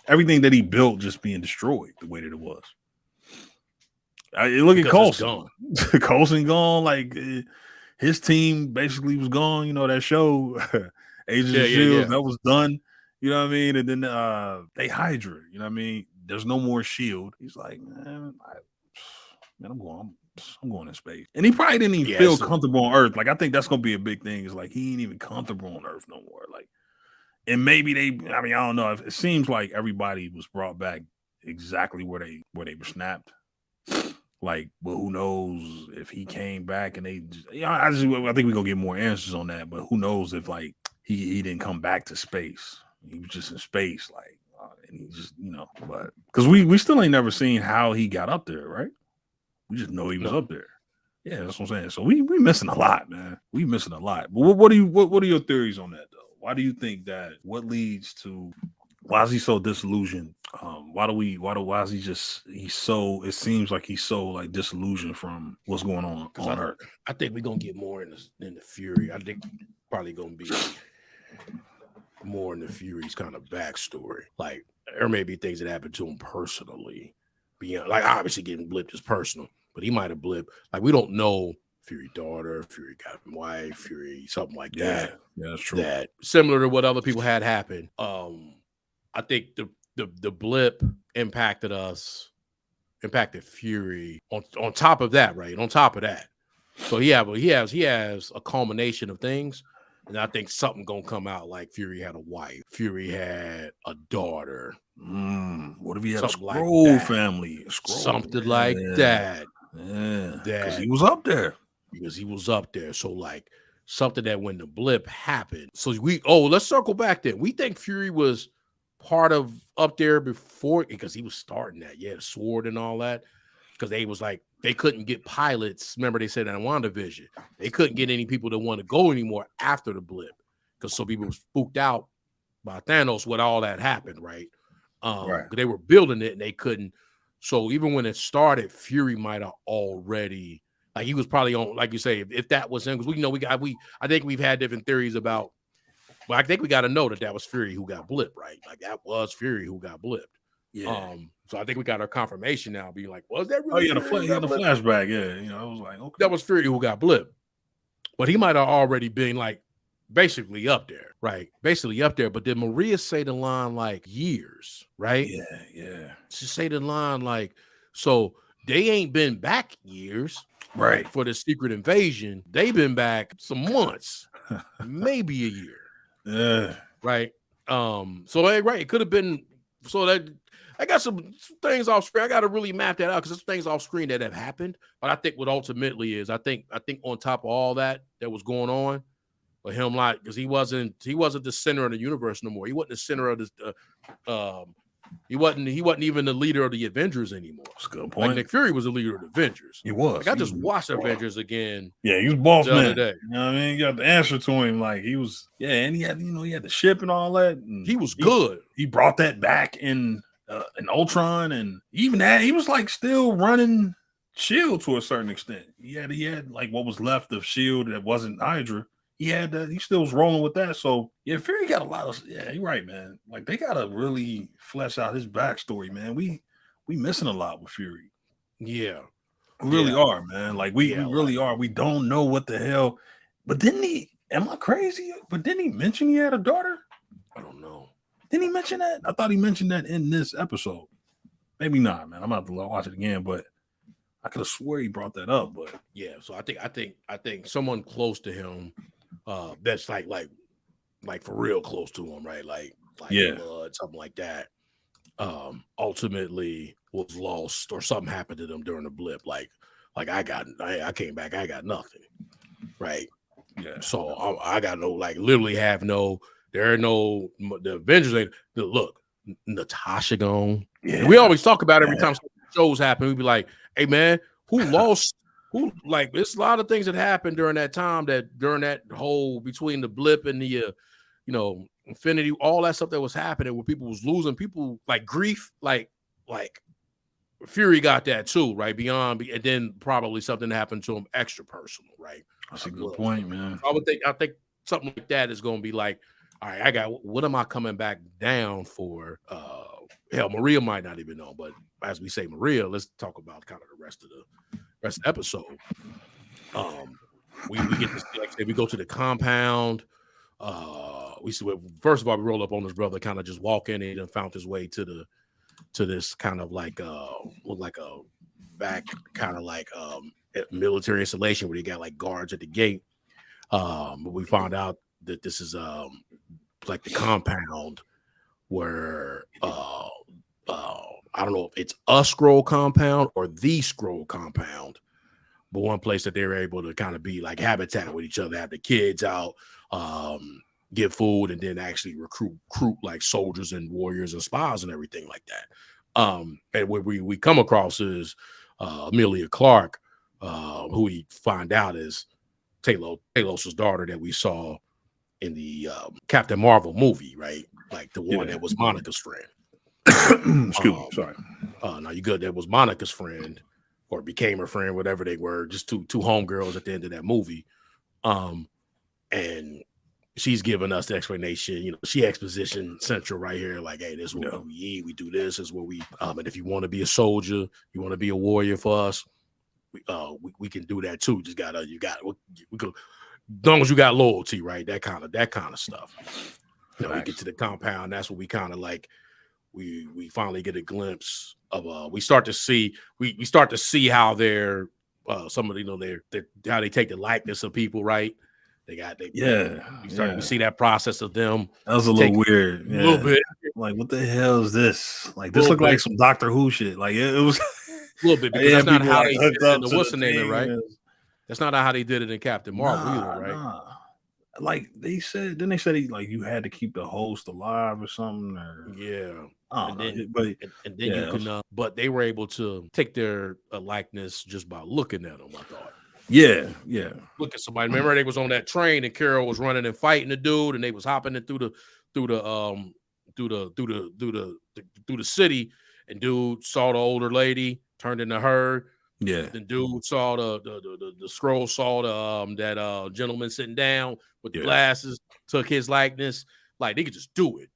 Everything that he built just being destroyed the way that it was. Look at Coulson. Coulson gone. Like his team basically was gone. You know, that show, Agents of Shield, that was done. You know what I mean? And then they Hydra. You know what I mean? There's no more Shield. He's like, man, I'm going in space. And he probably didn't even feel comfortable on Earth. Like, I think that's gonna be a big thing. Is like he ain't even comfortable on Earth no more. Like, and maybe I don't know. It seems like everybody was brought back exactly where they were snapped. Like, well, who knows if he came back and they just, I think we're gonna get more answers on that, but who knows if like he didn't come back to space. He was just in space, like, and he just, but because we still ain't never seen how he got up there, right? We just know he was up there. Yeah, that's what I'm saying. So we missing a lot, man. We missing a lot. But what are your theories on that though? Why do you think that? What leads to? Why is he so disillusioned? Why is he's so, it seems like he's so like disillusioned from what's going on Earth? I think we're gonna get more in the Fury. I think probably gonna be more in the Fury's kind of backstory. Like there may be things that happened to him personally. Beyond, like obviously getting blipped is personal, but he might have blipped. Like we don't know Fury daughter, Fury got wife, Fury, something like that. Yeah, that's true. That similar to what other people had happen. I think the blip impacted Fury on top of that, right? On top of that. So he has a culmination of things. And I think something gonna come out like Fury had a wife, Fury had a daughter. What if he had a Skrull family? Something like that. Yeah, because he was up there. So like something that when the blip happened. So let's circle back then. We think Fury was part of up there before because he was starting that, the sword and all that. Because they was like they couldn't get pilots. Remember they said in WandaVision they couldn't get any people that want to go anymore after the blip because so people were spooked out by Thanos when all that happened, right? Right. They were building it and they couldn't. So even when it started, Fury might have already like he was probably on, like you say, if that was him, because I think we've had different theories about. But I think we got to know that was Fury who got blipped, right? Like that was Fury who got blipped. Yeah. So I think we got our confirmation now, being like, was that really? Oh, the flashback. Yeah, I was like, okay, that was Fury who got blipped, but he might have already been like basically up there, right? Basically up there. But did Maria say the line like years, right? Yeah. She say the line like, so they ain't been back years, right? For the secret invasion, they've been back some months, maybe a year. Yeah. Right. So it could have been so that I got some things off screen. I got to really map that out because there's things off screen that have happened. But I think what ultimately is, I think on top of all that was going on for him, like because he wasn't the center of the universe no more. He wasn't the center of the he wasn't even the leader of the Avengers anymore. That's a good point. Like Nick Fury was the leader of the Avengers. He was. Like I just watched Avengers again. Yeah, he was boss the man. Other day. You know what I mean? You got the answer to him. Like he was. Yeah, and he had he had the ship and all that. And he was good. He brought that back in Ultron, and even that he was like still running Shield to a certain extent. He had like what was left of Shield that wasn't Hydra. He still was rolling with that. So yeah, Fury got a lot of you're right, man. Like they gotta really flesh out his backstory, man. We missing a lot with Fury. Yeah. We really are, man. Like we really are. We don't know what the hell. But didn't he? Am I crazy? But didn't he mention he had a daughter? I don't know. Didn't he mention that? I thought he mentioned that in this episode. Maybe not, man. I'm about to watch it again, but I could have swore he brought that up. But yeah, so I think someone close to him, that's like for real close to him, right? Like like blood, something like that. Ultimately was lost or something happened to them during the blip. Like I came back, I got nothing. Right. Yeah. So I got no, like literally have no, there are no, the Avengers ain't, look, Natasha gone. Yeah. We always talk about every time shows happen, we'd be like, hey man, who lost? Who, like, there's a lot of things that happened during that time, that during that whole, between the blip and the, you know, Infinity, all that stuff that was happening where people was losing, people like grief, like Fury got that too, right? Beyond, and then probably something happened to him extra personal, right? That's a good point, man. I think something like that is going to be like, all right, what am I coming back down for? Hell, Maria might not even know, but as we say Maria, let's talk about kind of the rest of the episode. We get to see, like I said, we go to the compound. We see, first of all, we roll up on his brother, kind of just walk in and found his way to this kind of like look like a back kind of like military installation where you got like guards at the gate. But we found out that this is like the compound where I don't know if it's a Skrull compound or the Skrull compound, but one place that they're able to kind of be like habitat with each other, have the kids out, get food, and then actually recruit like soldiers and warriors and spies and everything like that. And what we come across is Emilia Clarke, who we find out is Talos' daughter that we saw in the Captain Marvel movie, right? Like the one that was Monica's friend. Excuse me, sorry. Now you good? That was Monica's friend, or became her friend, whatever they were. Just two homegirls at the end of that movie. And she's giving us the explanation. You know, she exposition central right here. Like, hey, this is what we eat. We do this. Is what we. And if you want to be a soldier, you want to be a warrior for us, we can do that too. Just we could, as long as you got loyalty, right? That kind of stuff. You know, we get to the compound. That's what we kind of like. We finally get a glimpse of. We start to see how they're some of how they take the likeness of people, right? We start to see that process of them. That was a little weird. A little bit. Like, what the hell is this? Like, this looked like some Doctor Who shit. Like, it was a little bit, because that's not how they did it in the what's the name, right? That's not how they did it in Captain Marvel either, right? Nah. Like they said, then they said you had to keep the host alive or something. Or you can. But they were able to take their likeness just by looking at them, I thought. Yeah. Look at somebody. Remember, they was on that train and Carol was running and fighting the dude, and they was hopping it through the city, and dude saw the older lady, turned into her. Yeah. The dude saw the Skrull, saw that gentleman sitting down with the glasses, took his likeness. Like, they could just do it,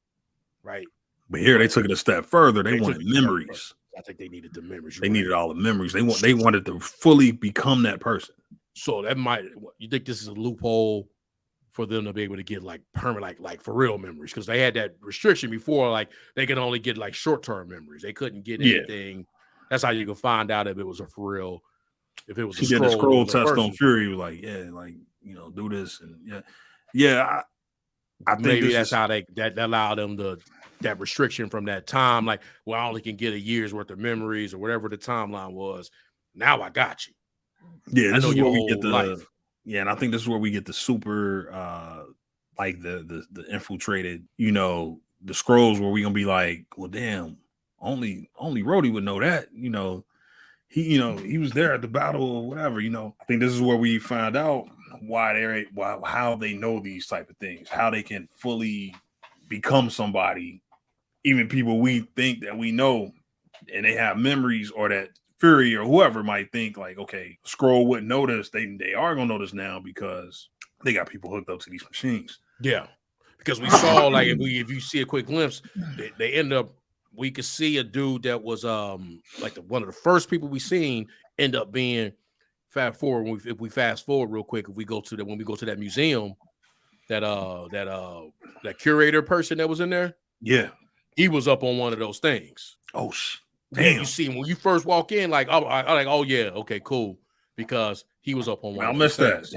right? But here they took it a step further. They wanted memories. I think they needed the memories. They needed all the memories. They wanted to fully become that person. So you think this is a loophole for them to be able to get like permanent, like for real memories? Because they had that restriction before, like they could only get like short-term memories. They couldn't get anything. That's how you can find out if it was for real. If it was she did the Skrull test on Fury, like, do this, and I think maybe that's how that allowed them that restriction from that time. Like, well, I only can get a year's worth of memories or whatever the timeline was. Now I got you. Yeah, this is where we get the life. Yeah, and I think this is where we get the super like the infiltrated, the Skrulls, where we gonna be like, well, damn, only Rhodey would know that, he was there at the battle or whatever, I think this is where we find out how they know these type of things, how they can fully become somebody, even people we think that we know, and they have memories, or that Fury or whoever might think like, okay, Skrull wouldn't notice. They are gonna notice now because they got people hooked up to these machines. Yeah, because we saw like if you see a quick glimpse, they end up. We could see a dude that was like one of the first people we seen end up being. Fast forward, if we fast forward real quick, when we go to that museum, that curator person that was in there, he was up on one of those things. Oh damn! You see him when you first walk in, like I like, oh yeah, okay, cool, because he was up on one. I missed that.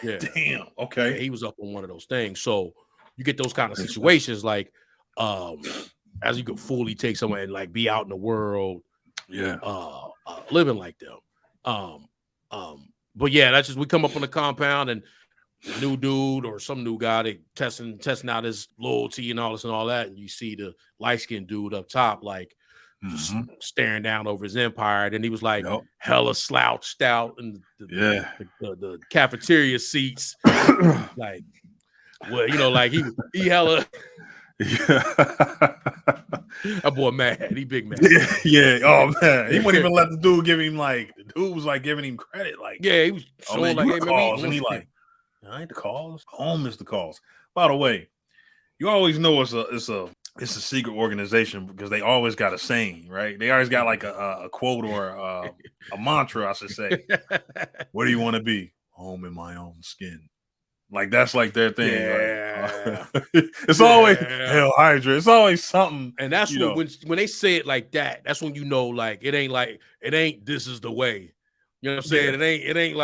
Yeah, damn. Okay, he was up on one of those things. So you get those kind of situations, like as you could fully take someone and like be out in the world, Yeah. living like them. But yeah, that's just we come up on the compound and the new dude or some new guy they testing out his loyalty and all this and all that, and you see the light-skinned dude up top like just staring down over his empire. And he was like hella slouched out in the cafeteria seats. Like, well, you know, like he hella that boy mad. He big mad. Yeah. Oh man. He wouldn't even let the dude give him like the dude was like giving him credit. Like, yeah, he was showing man, like, hey, calls, and he like, I ain't the calls. Home is the calls. By the way, you always know it's a secret organization because they always got a saying, right? They always got like a quote or a mantra, I should say. What do you want to be? Home in my own skin. Like that's like their thing. Yeah. Like, it's always Hell Hydra. It's always something. And that's when they say it like that, that's when you know, like it ain't this is the way. You know what I'm saying? Yeah. It ain't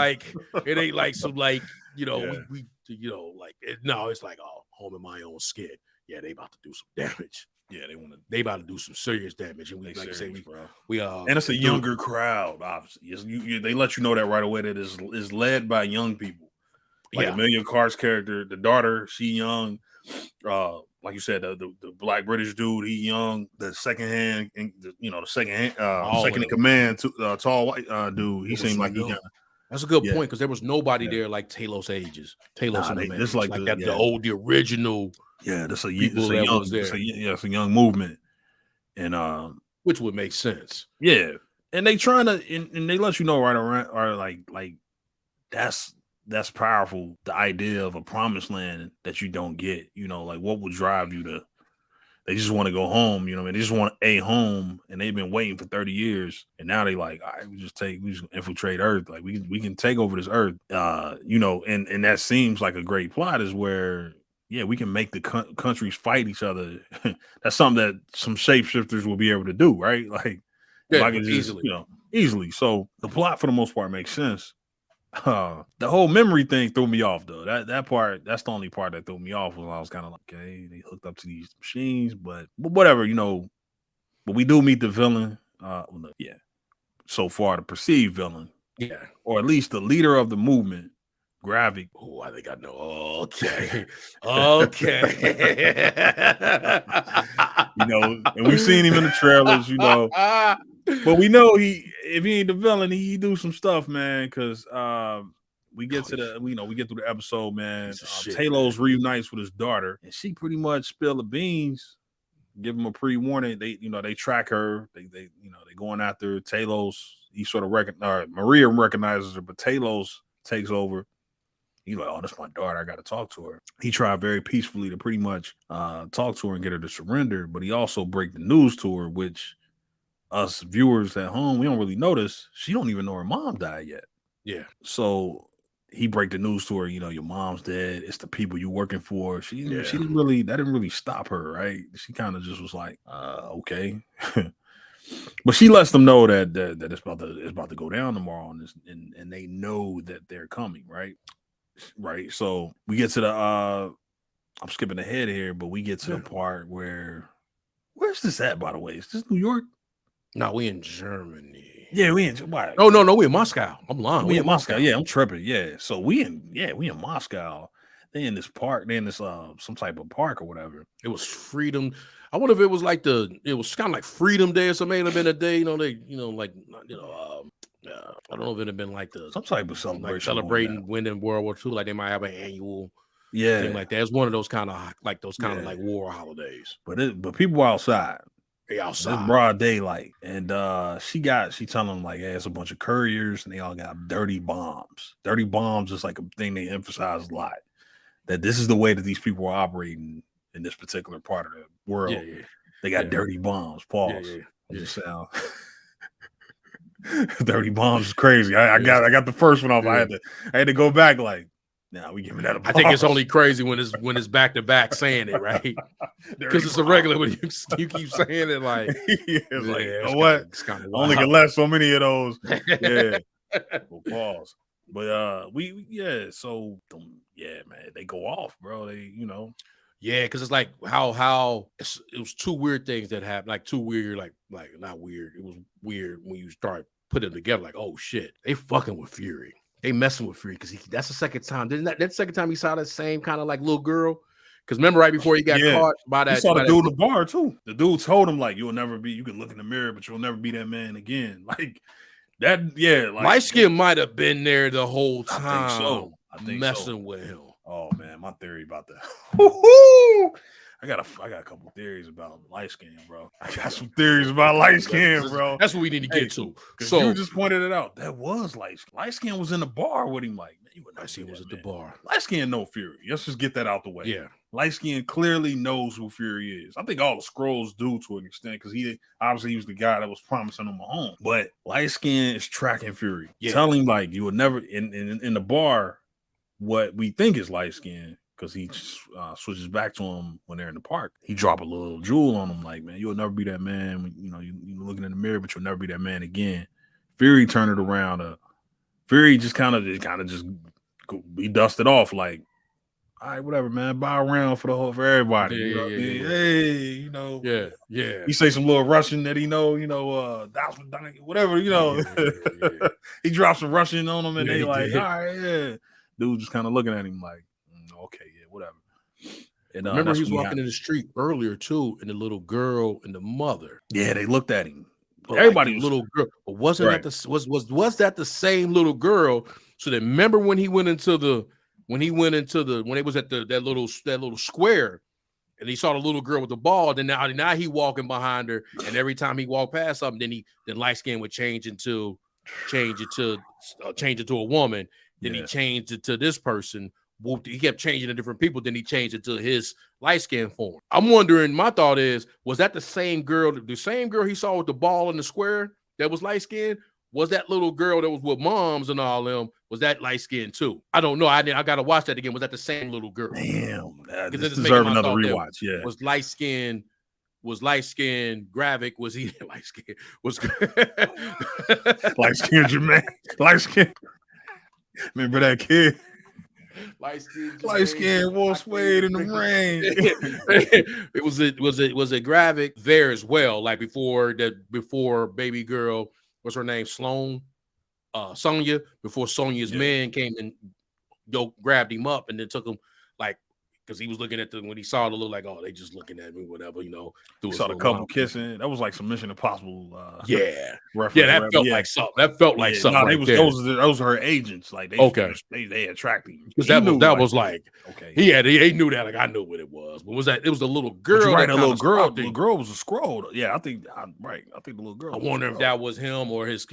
like some like, you know, we you know, like no, it's like, oh, home in my own skin. Yeah, they about to do some damage. Yeah, they about to do some serious damage. And we like say we and it's a younger crowd, obviously. They let you know that right away that is led by young people. Like Emilia Clarke's character, the daughter, she young. Like you said, the black British dude, he young. The second in command, tall white dude. He seemed like he. That's a good point because there was nobody there like Talos ages. This like that the original. Yeah, it's a young movement, and which would make sense. Yeah, and they trying to and they let you know right around or like that's powerful. The idea of a promised land that you don't get, you know, like what would drive you to? They just want to go home, you know. What I mean, they just want a home, and they've been waiting for 30 years, and now they like, all right, we just infiltrate Earth, like we can take over this Earth, you know, and that seems like a great plot is where. Yeah, we can make the countries fight each other. That's something that some shapeshifters will be able to do, right? Like, easily. So the plot, for the most part, makes sense. The whole memory thing threw me off, though. That part, that's the only part that threw me off. Was I was kind of like, okay, they hooked up to these machines, but whatever, you know. But we do meet the villain. So far, the perceived villain, or at least the leader of the movement. Gravik. Oh, I think I know. Okay. You know, and we've seen him in the trailers, you know. But we know if he ain't the villain, he do some stuff, man. Because we get to we get through the episode, man. Talos reunites with his daughter, and she pretty much spilled the beans. Give him a pre-warning. They track her. They going after Talos. He sort of Maria recognizes her, but Talos takes over. He's like, oh, that's my daughter. I got to talk to her. He tried very peacefully to pretty much talk to her and get her to surrender, but he also break the news to her, which us viewers at home, we don't really notice. She don't even know her mom died yet. Yeah. So he break the news to her, you know, your mom's dead. It's the people you working for. She didn't really stop her, right? She kind of just was like, okay. But she lets them know that it's about to go down tomorrow, and they know that they're coming, right? Right. So we get to the I'm skipping ahead here, but we get to the part where's this at, by the way? Is this New York? No, we in Germany. Yeah, we in why? No, we in Moscow. I'm lying. We in Moscow. Yeah, I'm tripping. Yeah. So we in Moscow. They in this park, they in this some type of park or whatever. It was freedom. I wonder if it was it was kind of like Freedom Day or something. It may have been a day, I don't know if it had been like some type of celebration, like celebrating winning World War II. Like they might have an annual thing like that. It's one of those kind of like war holidays. But people were outside. They outside. It's broad daylight. And she telling them like, hey, it's a bunch of couriers and they all got dirty bombs. Dirty bombs is like a thing they emphasize a lot. That this is the way that these people are operating in this particular part of the world. Yeah. They got dirty bombs. Pause. Just sound. Dirty bombs is crazy. I got the first one off. I had to go back like, nah, we giving that a pause. I think it's only crazy when it's back to back saying it, right? Because it's a regular when you keep saying it like, you know what? I only can left so many of those. Yeah. We'll pause. But man, they go off, bro. They, Yeah, because it's like how it was two weird things that happened, like two weird, like not weird. It was weird when you start putting them together. Like, oh shit, they fucking with Fury. They messing with Fury because that's the second time. Didn't that second time he saw that same kind of like little girl? Because remember, right before he got caught by He that, saw the dude in the bar too. The dude told him like, "You'll never be. You can look in the mirror, but you'll never be that man again." Like that. Yeah, like light skin might have been there the whole time. I think so. I think messing with him. Oh man, my theory about that. I got a couple theories about light skin, bro. I got some theories about light skin, bro. That's what we need to get to. So you just pointed it out. That was light skin. Light skin was in the bar with him. Like, man, light skin was at the bar. Light skin, no Fury. Let's just get that out the way. Yeah. Light skin clearly knows who Fury is. I think all the scrolls do to an extent because he was the guy that was promising him a home. But light skin is tracking Fury. Yeah. Tell him like you would never in the bar what we think is light skin. Because he switches back to him when they're in the park. He drop a little jewel on him, like, man, you'll never be that man. When, you're looking in the mirror, but you'll never be that man again. Fury turned it around. Fury just kind of just he dusted off, like, all right, whatever, man. Buy a round for everybody. Yeah. Yeah. He say some little Russian that he know, whatever, He drops some Russian on him, and they like, all right, yeah. Dude just kind of looking at him like, okay, yeah, whatever. And, remember, he was walking in the street earlier too, and the little girl and the mother. Yeah, they looked at him. But everybody, like little girl, but wasn't that was that the same little girl? So then, remember when he went into the when it was at that little square, and he saw the little girl with the ball. Then now he walking behind her, and every time he walked past something, then light skin would change it to a woman. Then he changed it to this person. He kept changing to different people. Then he changed it to his light skin form. I'm wondering. My thought is, was that the same girl he saw with the ball in the square that was light skin? Was that little girl that was with moms and all them? Was that light skin too? I don't know. I got to watch that again. Was that the same little girl? Damn, this deserves another rewatch. Yeah, was light skin Gravik? Was he light skin? Was light skin Jermaine? Light skin. Remember that kid? Light skin Wolf Wade in the rain. Was it Gravik there as well? Like before baby girl, what's her name? Sonya. Before Sonya's men came and grabbed him up and then took him, like, because he was looking at when he saw the little, like, oh, they just looking at me, whatever, Saw the couple kissing. That was like some Mission Impossible. That felt like something. That felt like something. Those were her agents. Like they attracted him because that was like okay. He knew that. Like I knew what it was. But was that it was the little girl? Right, the little girl. The girl was a scroll. Yeah, I think the little girl. I wonder if that was him or his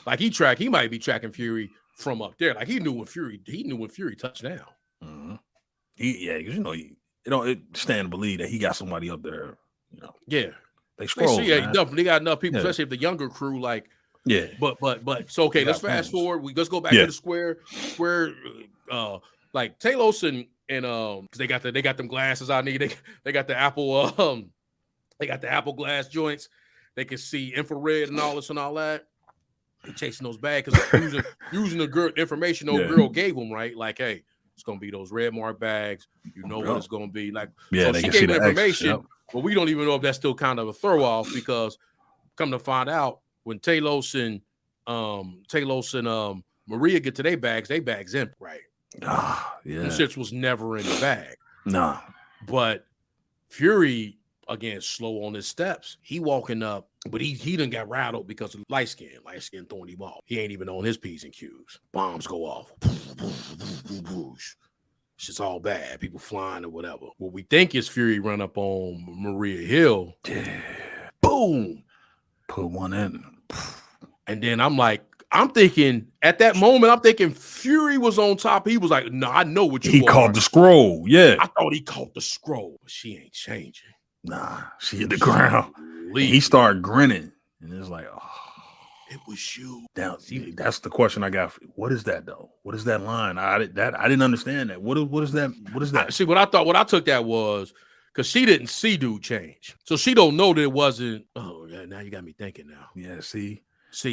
like he might be tracking Fury from up there. Like he knew when Fury touched down. Mm-hmm. Because it stand to believe that he got somebody up there. Yeah, they scroll. They got enough people, especially if the younger crew. Like, yeah. But so okay. Let's fast forward. Let's go back to the square. Like Talos and because they got them glasses I need. They got the Apple they got the Apple glass joints. They can see infrared and all this and all that. They're chasing those bags because using the girl information girl gave them, right? Like, hey. It's gonna be those red mark bags. What it's gonna be like. Yeah, so she gave information, but we don't even know if that's still kind of a throw off because come to find out when Talos and Maria get to their bags empty, right? Yeah. The shit was never in the bag. Nah. But Fury again slow on his steps. He walking up, but he done got rattled because of light skin throwing him off. He ain't even on his P's and Q's. Bombs go off. It's just all bad. People flying or whatever. What we think is Fury run up on Maria Hill. Yeah. Boom. Put one in. And then I'm thinking at that moment, Fury was on top. He was like, no, I know what you He caught the scroll. Yeah. I thought he caught the scroll, but she ain't changing. Nah, she hit the ground. He started grinning. And it's like, oh. It was you. That's the question I got. What is that though? What is that line? I didn't understand that. What is that? What is that? See, what I took that was because she didn't see dude change, so she don't know that it wasn't. Oh, yeah, now you got me thinking now. Yeah, see,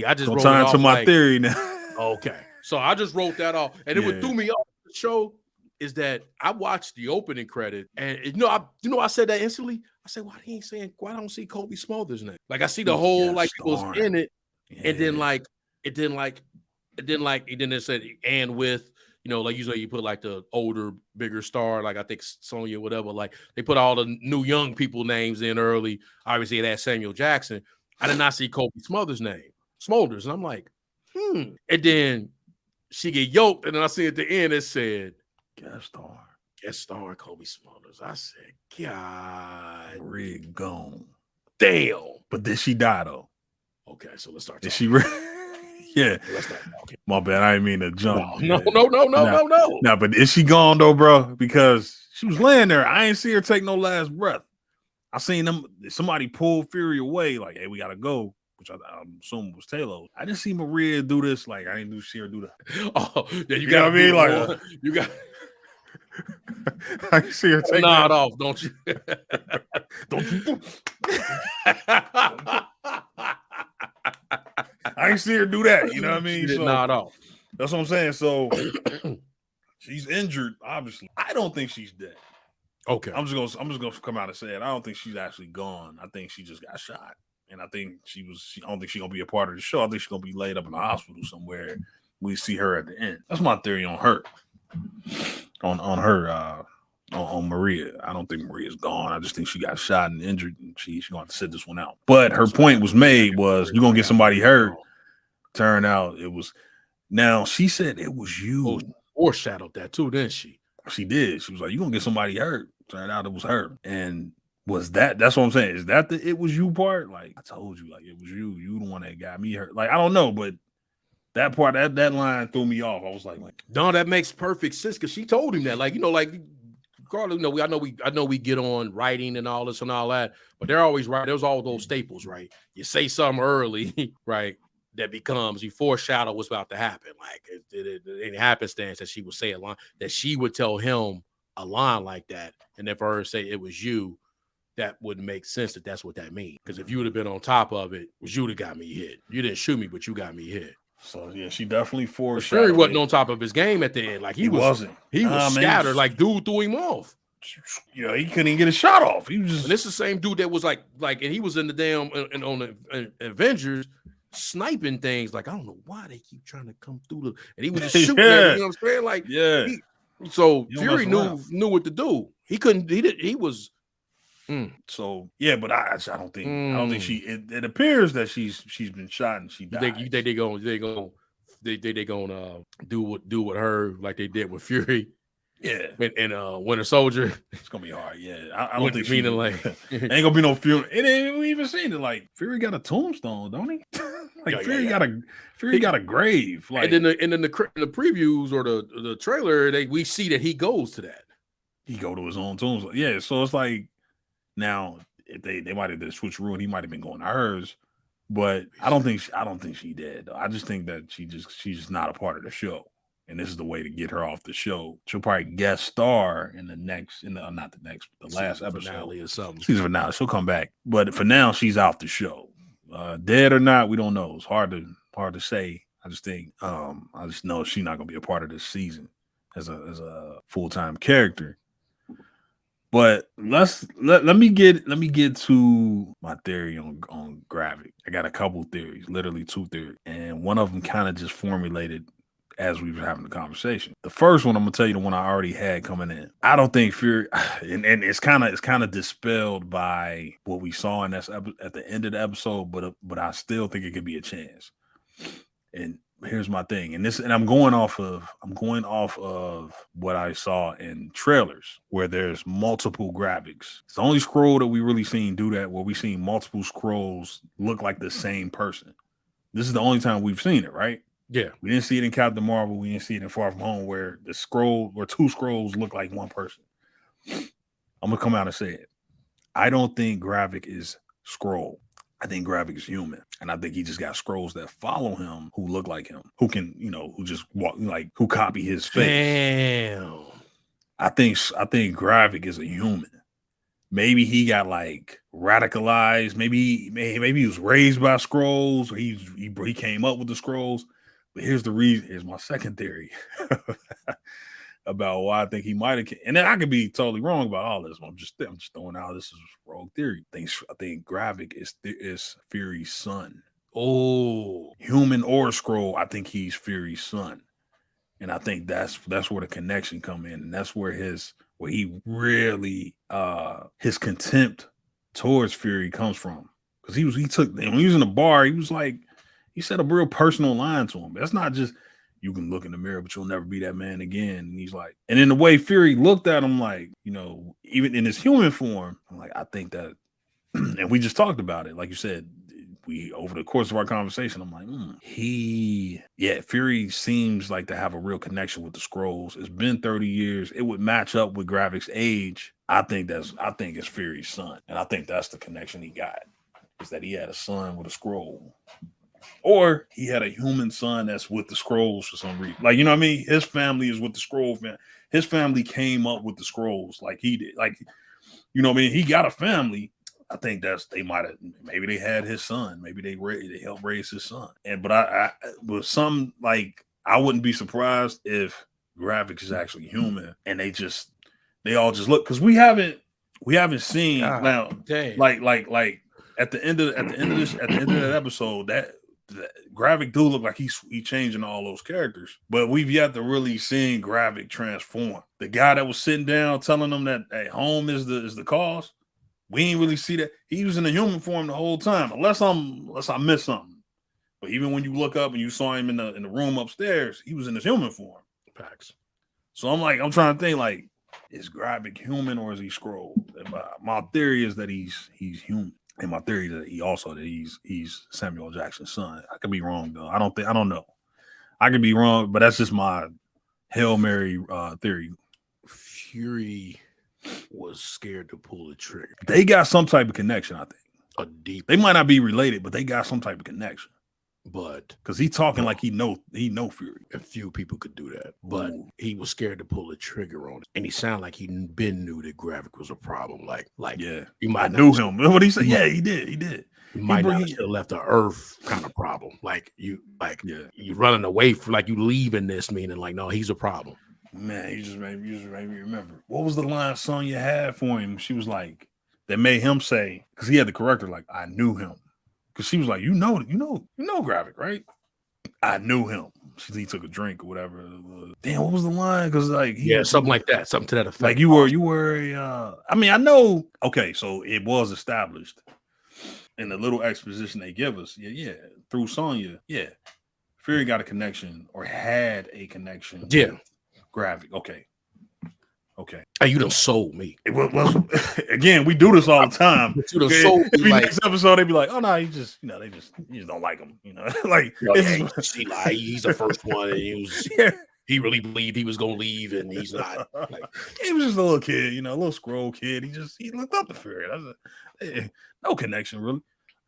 I just wrote time to my theory now. Okay, so I just wrote that off, and it would throw me off the show is that I watched the opening credit, and I said that instantly. I said, why don't see Kobe Smulders' name? Like I see the whole like it was in it, and then it said and with like usually you put like the older, bigger star, like I think Sonya, whatever. Like they put all the new young people names in early. Obviously, that Samuel Jackson. I did not see Kobe Smulders' name, Smulders, and I'm like, And then she get yoked, and then I see at the end it said guest star Kobe Smulders. I said, God, Rig gone. Damn. But did she die though? Okay, so let's start. Did she? Yeah. Let's start talking. My bad. I didn't mean to jump. No. No, but is she gone though, bro? Because she was laying there. I ain't see her take no last breath. I seen somebody pull Fury away, like, hey, we gotta go, which I'm assuming was Taylor. I didn't see Maria do this. Like, I didn't see her do that. Oh, yeah, you know what I mean? Like, you got. I see her take nod off, don't you? Don't you? I ain't see her do that. You know what I mean? She did nod off. That's what I'm saying. So she's injured. Obviously, I don't think she's dead. Okay, I'm just gonna come out and say it. I don't think she's actually gone. I think she just got shot, and I think I don't think she's gonna be a part of the show. I think she's gonna be laid up in the hospital somewhere. We see her at the end. That's my theory on her. On Maria. I don't think Maria's gone. I just think she got shot and injured, and she's gonna have to sit this one out. But her point was made was you're gonna get somebody hurt. Turned out it was. Now she said it was you. Oh, foreshadowed that too, didn't she? She did. She was like, "You're gonna get somebody hurt." Turned out it was her. And was that's what I'm saying. Is that the it was you part? Like I told you, like it was you. You the one that got me hurt. Like I don't know, but that part, that line threw me off. I was like, no, that makes perfect sense because she told him that. Like, Carla, I know we get on writing and all this and all that, but they're always right. There's all those staples, right? You say something early, right? That becomes you foreshadow what's about to happen. Like it happenstance that she would say a line that she would tell him a line like that, and then for her to say it was you, that wouldn't make sense that that's what that means. Because if you would have been on top of it, was you that got me hit. You didn't shoot me, but you got me hit. So yeah, she definitely foreshadowed. Fury wasn't on top of his game at the end. Like he wasn't. He was scattered. Like dude threw him off. He couldn't even get a shot off. He was just. And this is the same dude that was like, and he was in the damn and on the Avengers sniping things. Like I don't know why they keep trying to come through the. And he was just shooting. You know what I'm saying? Like So Fury knew what to do. He couldn't. He was. So yeah, but I don't think she. It appears that she's been shot and she died. You think they gonna do what her like they did with Fury? Yeah, and Winter Soldier. It's gonna be hard. Yeah, I don't think she like ain't gonna be no Fury. It ain't we even seen it. Like Fury got a tombstone, don't he? Like Fury got a grave. Like and then in the previews or the trailer, we see that he goes to that. He go to his own tombstone. Yeah, so it's like now if they might have did a switcheroo and he might have been going to hers, but I don't think she did. Though. I just think that she's just not a part of the show. And this is the way to get her off the show. She'll probably guest star in the last episode. Finale or something. Season finale. She'll come back. But for now, she's off the show. Dead or not, we don't know. It's hard to say. I just think I just know she's not gonna be a part of this season as a full-time character. But let me get to my theory on Gravik. I got a couple theories, literally 2 theories. And one of them kind of just formulated as we were having the conversation. The first one, I'm gonna tell you the one I already had coming in. I don't think Fury, and it's kind of dispelled by what we saw in this at the end of the episode, but I still think it could be a chance. And here's my thing, and I'm going off of what I saw in trailers where there's multiple graphics. It's the only scroll that we really seen do that, where we seen multiple scrolls look like the same person. This is the only time we've seen it, right? Yeah, we didn't see it in Captain Marvel. We didn't see it in Far From Home, where 2 scrolls look like one person. I'm gonna come out and say it. I don't think Gravik is Skrull. I think Gravik is human, and I think he just got Skrulls that follow him, who look like him, who can, who just walk who copy his face. Damn. I think Gravik is a human. Maybe he got like radicalized. Maybe he was raised by Skrulls. Or he came up with the Skrulls. But here's the reason. Here's my second theory. about why I think he might have. And then I could be totally wrong about all this. I'm just throwing out this is rogue theory. I think Gravik is Fury's son. Oh, Human or Skrull, I think he's Fury's son. And I think that's where the connection come in. And that's where he really his contempt towards Fury comes from. Because when he was in the bar, he was like, he said a real personal line to him. That's not just you can look in the mirror, but you'll never be that man again. And he's like, and in the way Fury looked at him, like, even in his human form, I'm like, I think that, and we just talked about it. Like you said, we over the course of our conversation, I'm like, Fury seems like to have a real connection with the Skrulls. It's been 30 years. It would match up with Gravik's age. I think it's Fury's son. And I think that's the connection he got, is that he had a son with a Skrull. Or he had a human son that's with the Skrulls for some reason. Like, you know what I mean? His family is with the Skrull family. His family came up with the Skrulls like he did. Like, you know what I mean? He got a family. I think maybe they had his son. Maybe they helped raise his son. But some, like, I wouldn't be surprised if Gravik is actually human and they all just look, because we haven't seen now. Dang. Like at the end of that episode, that Gravik do look like he's changing all those characters, but we've yet to really seen Gravik transform. The guy that was sitting down telling them that home is the cause, we ain't really see that. He was in the human form the whole time, unless I missed something. But even when you look up and you saw him in the room upstairs, he was in his human form. Facts. So I'm trying to think, like, is Gravik human or is he Skrull? My theory is that he's human. And my theory is that he's Samuel Jackson's son. I could be wrong though. I don't know. I could be wrong, but that's just my Hail Mary theory. Fury was scared to pull the trigger. They got some type of connection, I think. They might not be related, but they got some type of connection. But because he's talking like he know Fury. A few people could do that, but he was scared to pull the trigger on it, and he sounded like he been knew that Gravik was a problem. Like yeah, you might knew him. What he said? Yeah, he did. You might not have left the Earth kind of problem. You running away from, like, you leaving this, meaning like, no, he's a problem. Man, you just made me remember. What was the line Sonya had for him? She was like, that made him say, because he had to correct her, like, I knew him. Because she was like, you know Gravik, right? I knew him. He took a drink or whatever. Damn, what was the line? Because something like that, something to that effect. Like you were. I mean, I know. Okay, so it was established in the little exposition they give us. Yeah, through Sonya. Yeah, Fury got a connection or had a connection. Yeah, with Gravik. Okay. Hey, you done sold me. Again, we do this all the time. You done sold me, like, next episode, they be like, "Oh no, you just don't like him." Like, he's the first one, and he really believed he was gonna leave, and he's not. Like, he was just a little kid, a little Skrull kid. He looked up to Fury. No connection really.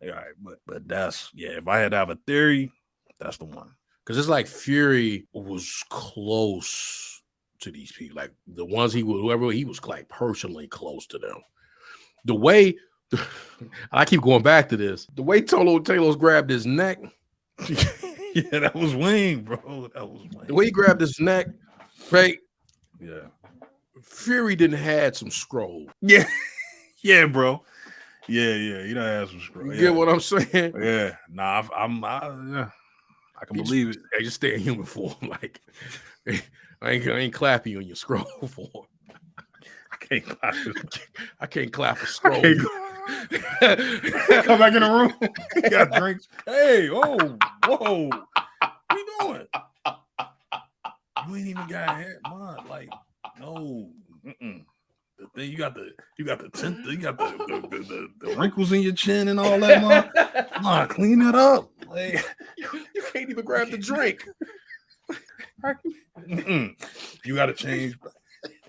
All right, but that's if I had to have a theory, that's the one. Because it's like Fury was close to these people, like the ones whoever he was, like, personally close to them. The way I keep going back to this, the way Talos grabbed his neck. Yeah, that was Wayne, bro. That was Wayne. The way he grabbed his neck, right? Yeah. Fury didn't had some Skrull. Yeah. Yeah, bro. Yeah. He done had some Skrull. You get what I'm saying? Yeah. Nah, I can believe it. They just stay in human form. Like, I ain't clapping you in your Skrull form. I can't clap a Skrull. Come back in the room. Got drinks. Hey, whoa. What you doing? You ain't even got hair, man. Like, no. The thing you got the tint, you got the wrinkles in your chin and all that, man. Nah, clean that up. Like, you can't even grab the drink. You got to change.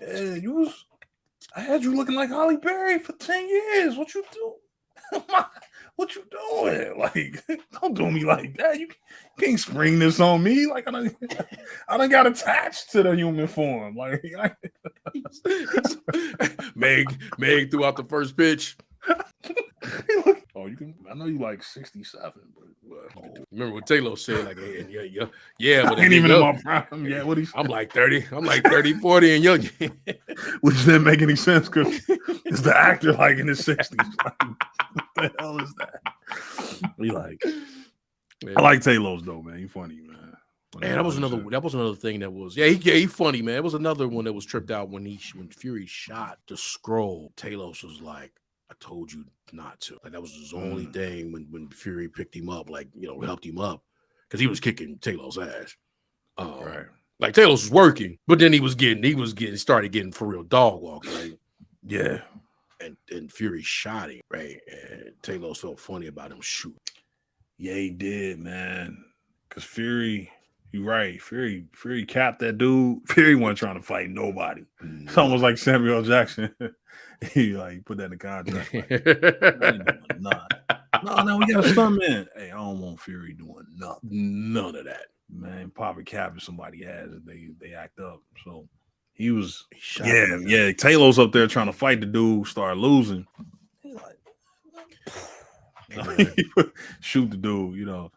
Yeah, I had you looking like Holly Berry for 10 years. What you do? What you doing? Like, don't do me like that. You can't spring this on me. Like, I done got attached to the human form. Like, Meg threw out the first pitch. Oh, you can. I know you like 67, but Remember what Taylor said? Like, hey, yeah, but I ain't even in my prime. Yeah, what he I'm like 30. I'm like 30, 40, and young. Which didn't make any sense because it's the actor like in his 60s. Like, what the hell is that? We like. Man. I like Talos though, man. He funny, man. Man, that was another thing that was he funny, man. It was another one that was tripped out when Fury shot the scroll. Talos was like, I told you not to. Like that was his only thing when Fury picked him up, like helped him up because he was kicking Talos' ass. Right. Like Talos was working, but then he started getting for real dog walk, right? Yeah. And Fury shot him, right? And Talos felt funny about him shooting. Yeah, he did, man. Because Fury, you're right. Fury capped that dude. Fury wasn't trying to fight nobody. No. It's almost like Samuel L. Jackson. He put that in the contract. Like, no, we got a stuntman. Hey, I don't want Fury doing nothing. None of that. Man, probably capping somebody ass if they act up. So he was Talos up there trying to fight the dude, start losing. He shoot the dude,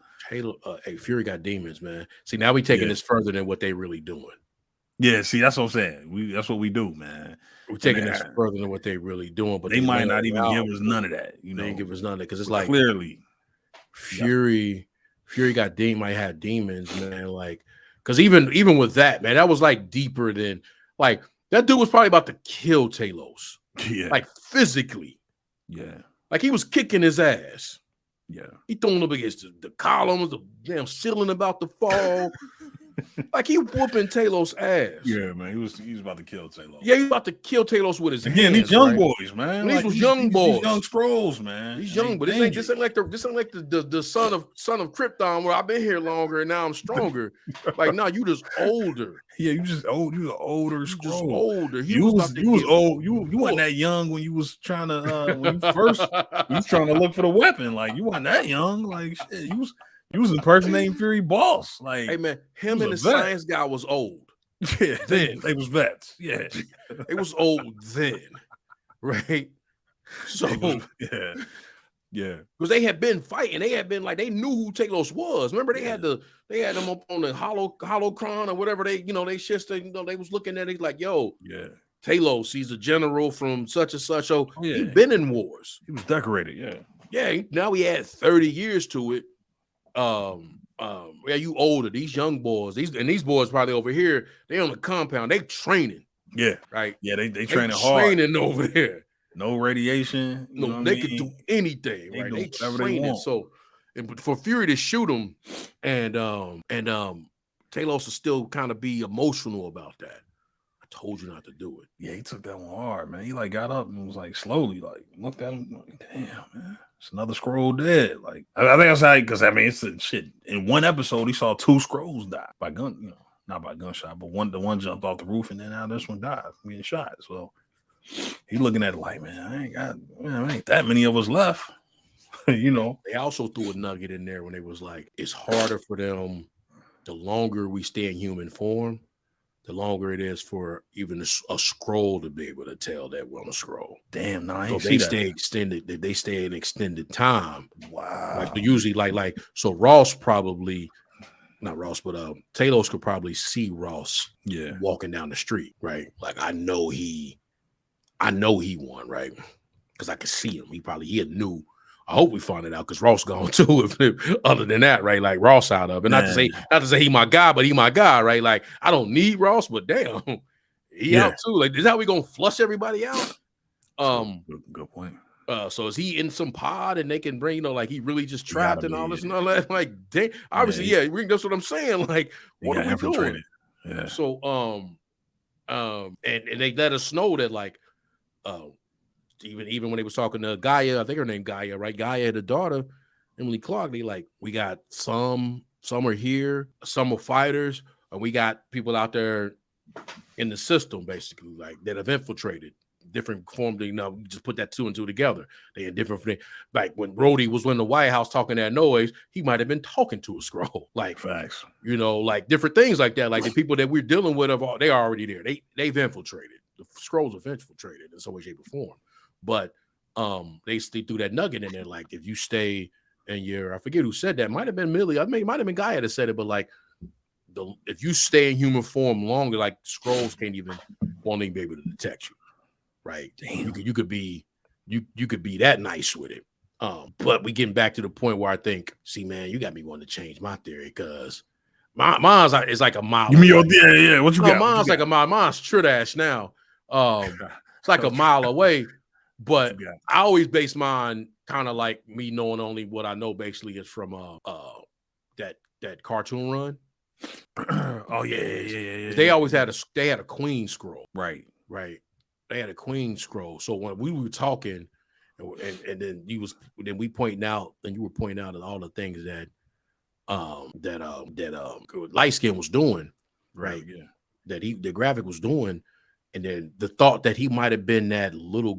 Fury got demons, man. See, now we taking this further than what they really doing. Yeah, see, that's what I'm saying. That's what we do, man. We're taking this further than what they really doing, but they might not even give us none of that. They didn't give us none of it because it's like clearly Fury got might have demons, man. Like, because even with that, man, that was like deeper than like that dude was probably about to kill Talos. Yeah, like physically. Yeah, like he was kicking his ass. Yeah, he throwing up against the columns, the damn ceiling about to fall. Like he whooping Talos' ass. Yeah, man, he was about to kill Talos. Yeah, he about to kill Talos with his hands. These young boys, man. These was young boys, these young Skrulls, man. These young, but this ain't like the son of Krypton where I've been here longer and now I'm stronger. Like, no, you just older. Yeah, you just old. You the older Skrull. Just older. You was old. You wasn't that young when you was trying to when you first you was trying to look for the weapon. Like you wasn't that young. Like shit, you was impersonating Fury Boss. Like, hey man, him and the science guy was old. Yeah, then they was vets. Yeah, they was old then, right? So yeah, because they had been fighting. They had been like they knew who Talos was. Remember, they had them up on the holocron or whatever. They they was looking at it like, yo, yeah, Talos, he's a general from such and such. So he'd been in wars. He was decorated. Yeah. Now he had 30 years to it. You older, these young boys, these boys probably over here, they on the compound, they training. Yeah, right. Yeah, they training hard. Training over there. No radiation. No, they could do anything, right? They training. So, and for Fury to shoot him, and Talos will still kind of be emotional about that. I told you not to do it. Yeah, he took that one hard, man. He got up and was like slowly, looked at him, like, damn, man. It's another Skrull dead. Like, I think that's how, because it's a shit. In one episode, he saw 2 Skrulls die by gun, not by gunshot, but the one jumped off the roof, and then now this one died from getting shot. So he's looking at it like, man, ain't that many of us left. They also threw a nugget in there when they was like, it's harder for them the longer we stay in human form, the longer it is for even a Skrull to be able to tell that we're on a Skrull. Damn, no, so they stay extended. They stay an extended time. Wow. Like usually, like so, Ross probably not Ross, but Talos could probably see Ross. Yeah, walking down the street, right? Like I know he won, right? Because I could see him. He had knew. I hope we find it out because Ross gone too. Other than that, right? Like Ross out of it. Not to say he my guy, but he my guy, right? Like I don't need Ross, but damn, he out too. Like, is that how we gonna flush everybody out? Good point. So is he in some pod and they can bring, like he really just trapped and all this and all that? Like, dang, obviously, that's what I'm saying. Like, what are we doing? Yeah. So, and they let us know that, like, even when they was talking to Gaia, I think her name Gaia, right? Gaia, the daughter, Emily Clark, they like, we got some are here, some are fighters, and we got people out there in the system, basically, like that have infiltrated different form. You just put that 2 and 2 together. They in different, like when Rhodey was in the White House talking that noise, he might have been talking to a Skrull, like facts, like different things like that. Like the people that we're dealing with they are already there. They've infiltrated. The Skrulls have infiltrated in some way, shape, or form. But they threw that nugget in there, like if you stay in your, I forget who said that, might have been Millie, I mean, it might have been Gaia that said it, but like if you stay in human form longer, like scrolls won't even be able to detect you, right? Damn. You could be that nice with it. But we getting back to the point where I think, see, man, you got me wanting to change my theory because mine's is like a mile. You mean yeah? What you got? Mine's like a mile. Mine's Tridash now. It's like a mile away. But I always base mine kind of like me knowing only what I know basically is from that cartoon run. Oh yeah. They always had a queen scroll. Right. They had a queen scroll. So when we were talking, and then we pointing out, and you were pointing out all the things that light skin was doing, right? Yeah. That the graphic was doing. And then the thought that he might have been that the little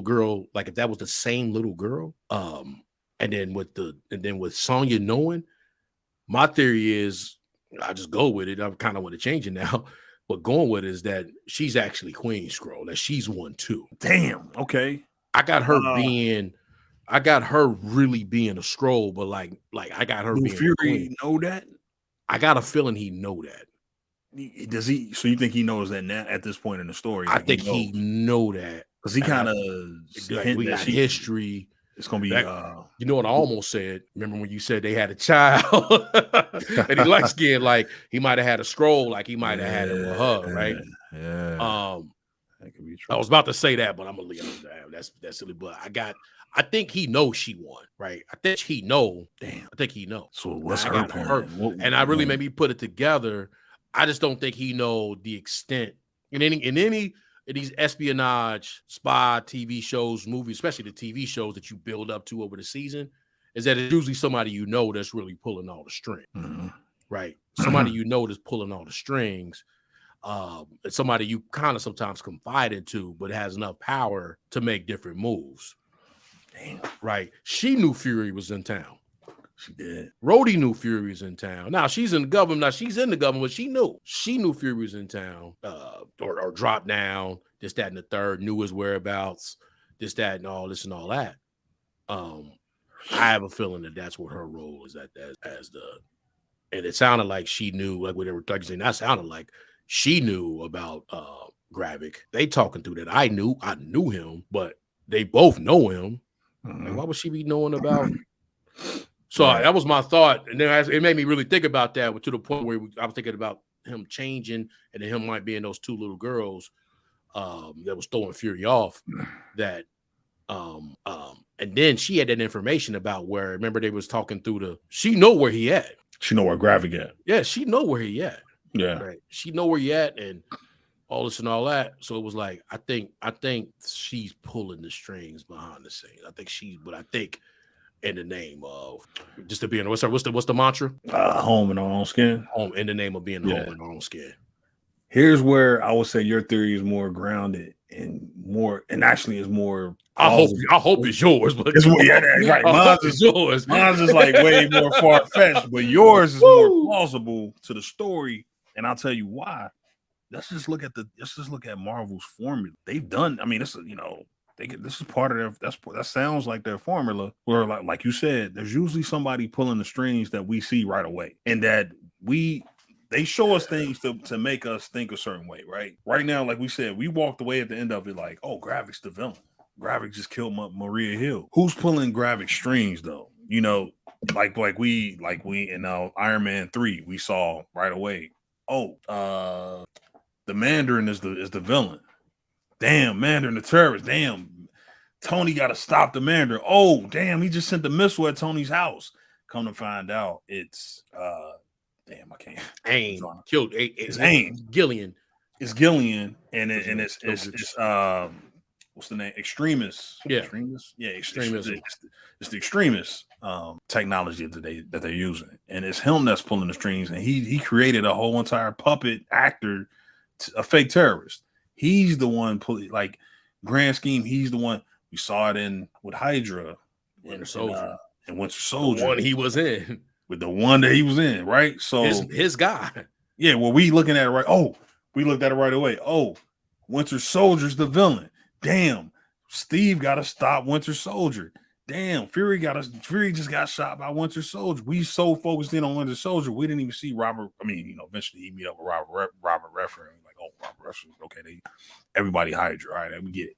girl, like if that was the same little girl. And then with Sonya knowing, my theory is, I just go with it. I kind of want to change it now, but going with it is that she's actually Queen Scroll, that she's one too. Damn. Okay. I got her really being a scroll, but like I got her being Fury know that? I got a feeling he know that. Does he? So you think he knows that now at this point in the story? I think he know that because he kind of we got history. It's gonna be. You know what I almost said? Remember when you said they had a child and he light skinned, like he might have had a scroll, like he might have had it with her, right? Yeah. That could be true. I was about to say that, but I'm gonna leave it down. That's silly. But I think he knows she won, right? I think he know. Damn. I think he knows. So what's her? And I really maybe put it together. I just don't think he know the extent in any of these espionage spy TV shows, movies, especially the TV shows that you build up to over the season, is that it's usually somebody you know that's really pulling all the strings, right? Somebody you know that's pulling all the strings. Somebody you kind of sometimes confide into, but has enough power to make different moves. Damn. Right? She knew Fury was in town. She did. Rhodey knew Fury was in town. Now she's in the government. Now she's in the government. She knew Fury was in town. Or dropped down. This, that, and the third. Knew his whereabouts. This, that, and all this and all that. I have a feeling that that's what her role is as the. And it sounded like she knew, like what they were saying. That sounded like she knew about Gravik. They talking through that. I knew him, but they both know him. Like, why would she be knowing about? So that was my thought, and then it made me really think about that, to the point where I was thinking about him changing, and then him might be in those two little girls that was throwing Fury off. That, and then she had that information about where. Remember, they was talking through she know where he at. She know where Gravik at. Yeah, she know where he at. Yeah, right. She know where he at, and all this and all that. So it was like, I think she's pulling the strings behind the scenes. I think in the name of just to be in what's the mantra? Home in our own skin. Home in the name of being home in our own skin. Here's where I would say your theory is more grounded and actually is more. I hope it's yours, but it's more, right. Mine's is yours. Mine's is like way more far fetched, but yours is more plausible to the story, and I'll tell you why. Let's just look at Marvel's formula. They've done. I mean, this is part of their. That sounds like their formula. Where, like you said, there's usually somebody pulling the strings that we see right away, and that they show us things to make us think a certain way. Right now, like we said, we walked away at the end of it like, oh, Gravik's the villain. Gravik just killed Maria Hill. Who's pulling Gravik strings though? You know, like we in Iron Man 3, we saw right away. Oh, the Mandarin is the villain. Damn, Mandarin the terrorist. Damn, Tony got to stop the Mandarin. Oh, damn, he just sent the missile at Tony's house. Come to find out, it's damn, I can't. AIM killed. It's AIM. Gillian. It's Gillian, and it's what's the name? Extremis. Yeah. Extremis. Yeah. Extremism. It's the extremist technology that they're using, and it's him that's pulling the strings. And he created a whole entire puppet actor, a fake terrorist. He's the one pulling, like, grand scheme. He's the one. We saw it with Hydra, Winter Soldier, and Winter Soldier. The one he was in. With the one that he was in, right? So his guy. Yeah. Well, we looking at it right. Oh, we looked at it right away. Oh, Winter Soldier's the villain. Damn, Steve got to stop Winter Soldier. Damn, Fury just got shot by Winter Soldier. We so focused in on Winter Soldier, we didn't even see Robert. I mean, eventually he meet up with Robert Redford. Like, oh, Robert Redford, okay, everybody hired you. All right, we get it.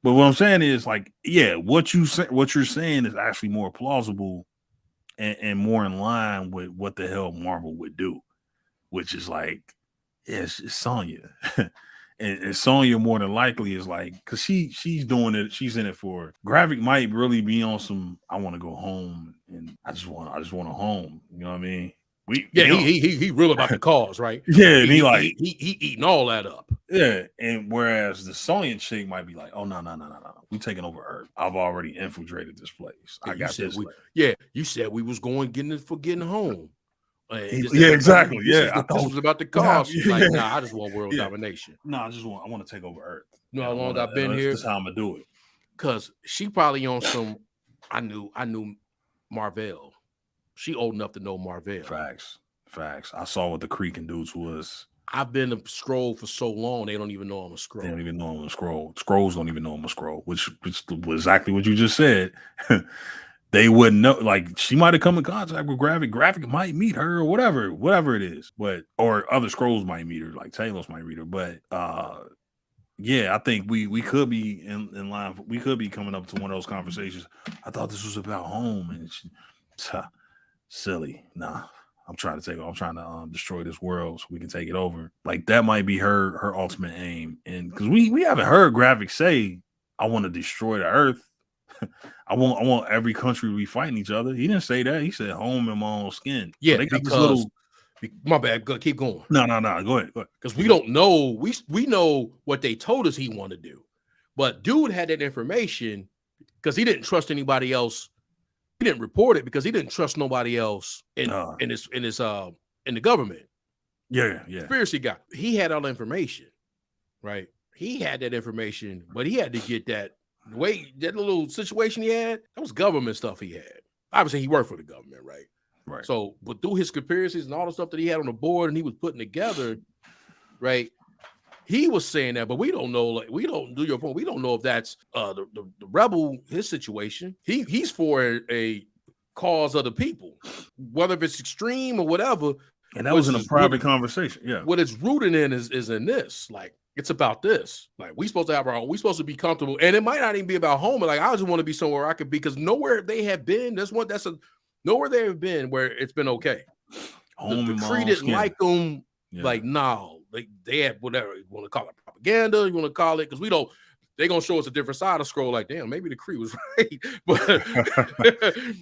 But what I'm saying is, like, yeah, what you're saying is actually more plausible and more in line with what the hell Marvel would do, which is like, yeah, it's Sonya. And Sonya more than likely is like, because she's doing it, she's in it for Graphic might really be on some, I want to go home and I just want a home. You know what I mean? He real about the cause, right? Yeah, and he eating all that up. Yeah, and whereas the Sonya chick might be like, oh no, we taking over Earth. I've already infiltrated this place. I got this. You said we was getting home. Exactly. This was about the cause. Like, nah, I just want world domination. No, I want to take over Earth. You know how long I've been here? This is how I'm gonna do it. Cause she probably on some. I knew Marvel. She old enough to know Marvel. Facts. I saw what the Creaking dudes was. I've been a Skrull for so long, they don't even know I'm a Skrull. They don't even know I'm a Skrull. Skrulls don't even know I'm a Skrull, which was exactly what you just said. They wouldn't know. Like, she might have come in contact with Graphic. Graphic might meet her or whatever it is. But or other Skrulls might meet her, like Talos might meet her. But yeah, I think we could be in line. We could be coming up to one of those conversations. I thought this was about home, and silly. Nah, I'm trying to destroy this world so we can take it over. Like, that might be her ultimate aim. And because we haven't heard Graphic say, I want to destroy the Earth. I want every country to be fighting each other. He didn't say that. He said home in my own skin. Yeah, so they got because my bad. Go, keep going. No. Go ahead. Because we don't know. We know what they told us he wanted to do, but dude had that information because he didn't trust anybody else. He didn't report it because he didn't trust nobody else in the government. Yeah. Conspiracy guy. He had all the information, right? He had that information, but he had to get that. That little situation he had, that was government stuff he had. Obviously, he worked for the government, right? Right. So, but through his conspiracies and all the stuff that he had on the board and he was putting together, right? He was saying that, but we don't know. Like, we don't do your point. We don't know if that's the rebel, his situation. He's for a cause of the people, whether if it's extreme or whatever. And that was in a private conversation. Yeah. What it's rooted in is in this, like. It's about this. Like, we supposed to have our own. We supposed to be comfortable, and it might not even be about home. Like, I just want to be somewhere I could be, because nowhere they have been. Nowhere they have been where it's been okay. The Kree didn't like them. Yeah. Like, no, they had whatever you want to call it, propaganda. You want to call it, because they're gonna show us a different side of Skrull. Like, damn, maybe the Kree was right, but